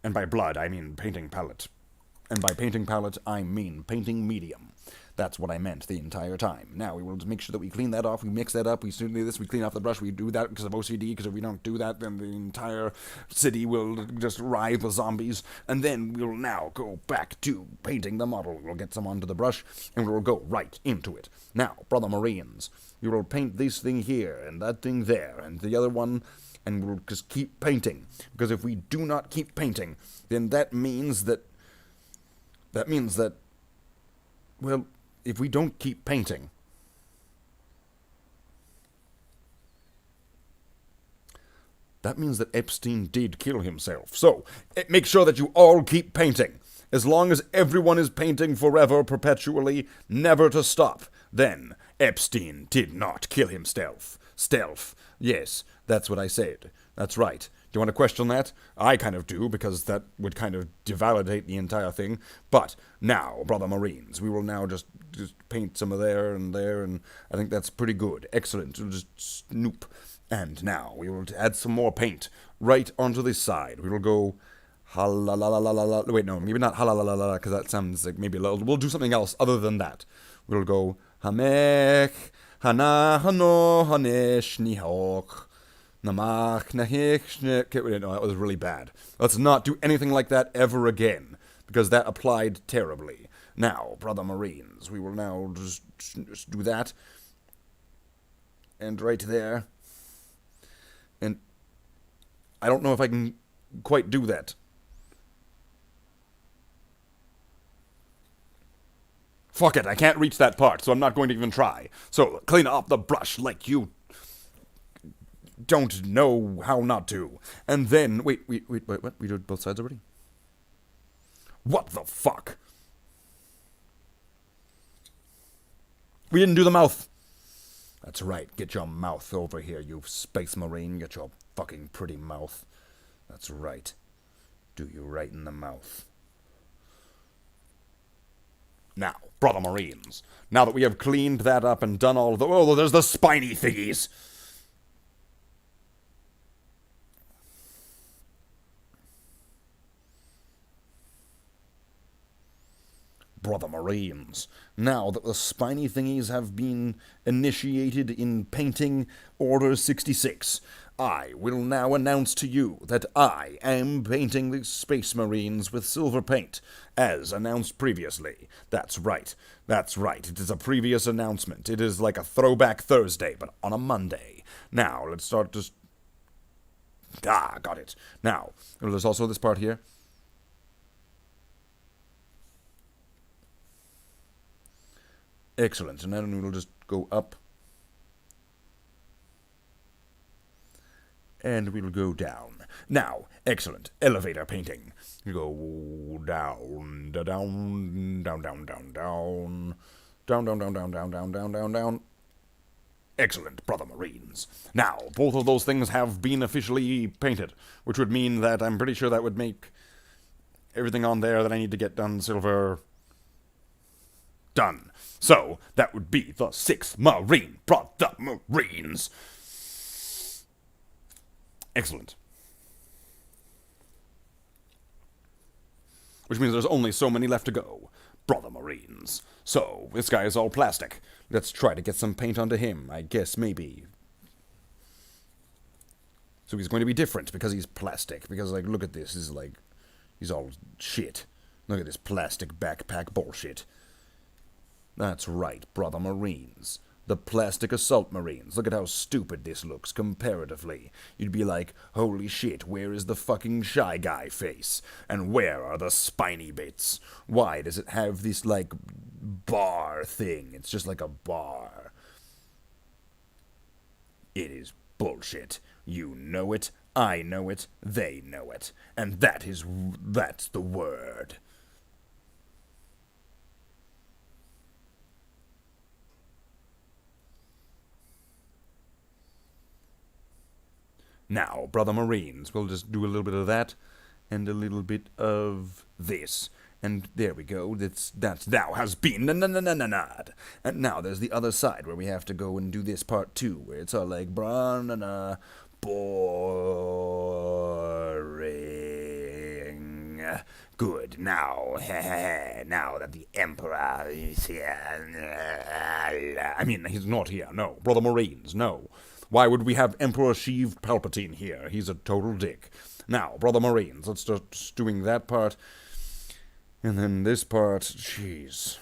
And by blood, I mean painting palette. And by painting palette, I mean painting medium. That's what I meant the entire time. Now, we will make sure that we clean that off, we mix that up, we do this, we clean off the brush, we do that because of OCD, because if we don't do that, then the entire city will just writhe with zombies. And then we'll now go back to painting the model. We'll get some onto the brush, and we'll go right into it. Now, brother Marines, you will paint this thing here, and that thing there, and the other one, and we'll just keep painting. Because if we do not keep painting, then that means that, well, if we don't keep painting, that means that Epstein did kill himself. So, make sure that you all keep painting. As long as everyone is painting forever, perpetually, never to stop, then Epstein did not kill himself. Stealth. Yes, that's what I said. That's right. Do you want to question that? I kind of do, because that would kind of devalidate the entire thing. But now, brother Marines, we will now just paint some of there, and I think that's pretty good. Excellent. We'll just snoop. And now we will add some more paint right onto this side. We will go ha-la-la-la-la-la. Wait, no, maybe not ha-la-la-la-la, because that sounds like maybe a little. We'll do something else other than that. We'll go hamech, hana, hano, hanesh, nihok. Namach, nahik, no, that was really bad. Let's not do anything like that ever again, because that applied terribly. Now, brother Marines, we will now just do that. And right there. And I don't know if I can quite do that. Fuck it, I can't reach that part, so I'm not going to even try. So, clean up the brush like you don't know how not to. And then, wait, what? We did both sides already? What the fuck? We didn't do the mouth. That's right, get your mouth over here, you space marine. Get your fucking pretty mouth. That's right. Do you right in the mouth. Now, brother Marines, now that we have cleaned that up and done all of the... Oh, there's the spiny thingies! Brother Marines, now that the spiny thingies have been initiated in painting Order 66, I will now announce to you that I am painting the Space Marines with silver paint, as announced previously. That's right. It is a previous announcement. It is like a throwback Thursday, but on a Monday. Now, let's start just... got it. Now, there's also this part here. Excellent. And then we'll just go up. And we'll go down. Now, excellent. Elevator painting. You go down, down, down, down, down, down. Down, down, down, down, down, down, down, down, down. Excellent, brother Marines. Now, both of those things have been officially painted, which would mean that I'm pretty sure that would make everything on there that I need to get done silver done. So, that would be the 6th Marine, brother Marines. Excellent. Which means there's only so many left to go, brother Marines. So, this guy is all plastic. Let's try to get some paint onto him, I guess, maybe. So he's going to be different because he's plastic. Because, like, look at this. He's all shit. Look at this plastic backpack bullshit. That's right, brother Marines. The plastic assault Marines. Look at how stupid this looks, comparatively. You'd be like, holy shit, where is the fucking Shy Guy face? And where are the spiny bits? Why does it have this, like, bar thing? It's just like a bar. It is bullshit. You know it, I know it, they know it. And that's the word. Now, brother Marines, we'll just do a little bit of that, and a little bit of this. And there we go, that's now has been na-na-na-na-na-nad. And now there's the other side, where we have to go and do this part too, where it's all like, bra-na-na, boring. Good, now, now that the Emperor is here. I mean, he's not here, no. Brother Marines, no. Why would we have Emperor Sheev Palpatine here? He's a total dick. Now, brother Marines, let's start doing that part. And then this part, jeez.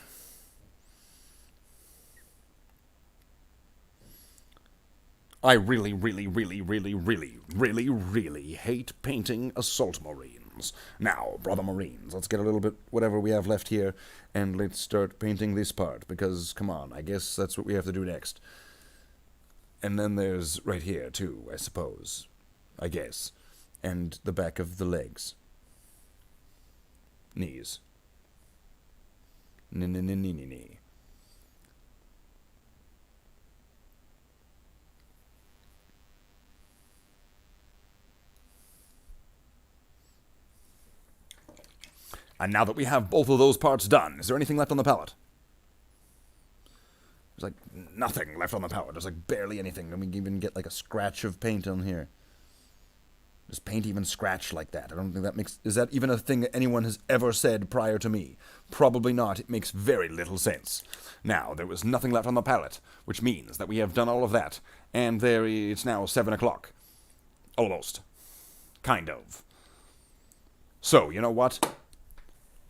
I really hate painting assault Marines. Now, brother Marines, let's get a little bit whatever we have left here, and let's start painting this part, because, come on, I guess that's what we have to do next. And then there's right here, too, I suppose. I guess. And the back of the legs. Knees. Knee. And now that we have both of those parts done, is there anything left on the palette? There's like nothing left on the palette. There's like barely anything. And we can even get like a scratch of paint on here. Does paint even scratch like that? I don't think that makes... Is that even a thing that anyone has ever said prior to me? Probably not. It makes very little sense. Now, there was nothing left on the palette, which means that we have done all of that. And it's now 7 o'clock. Almost. Kind of. So, you know what?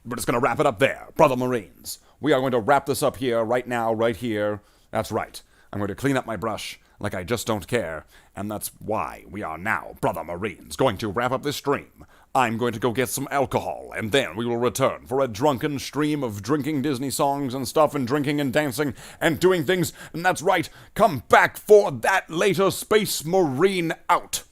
we're just going to wrap it up there. Brother Marines, we are going to wrap this up here, right now, right here. That's right. I'm going to clean up my brush like I just don't care, and that's why we are now, Brother Marines, going to wrap up this stream. I'm going to go get some alcohol, and then we will return for a drunken stream of drinking Disney songs and stuff, and drinking and dancing and doing things, and that's right, come back for that later. Space Marine out.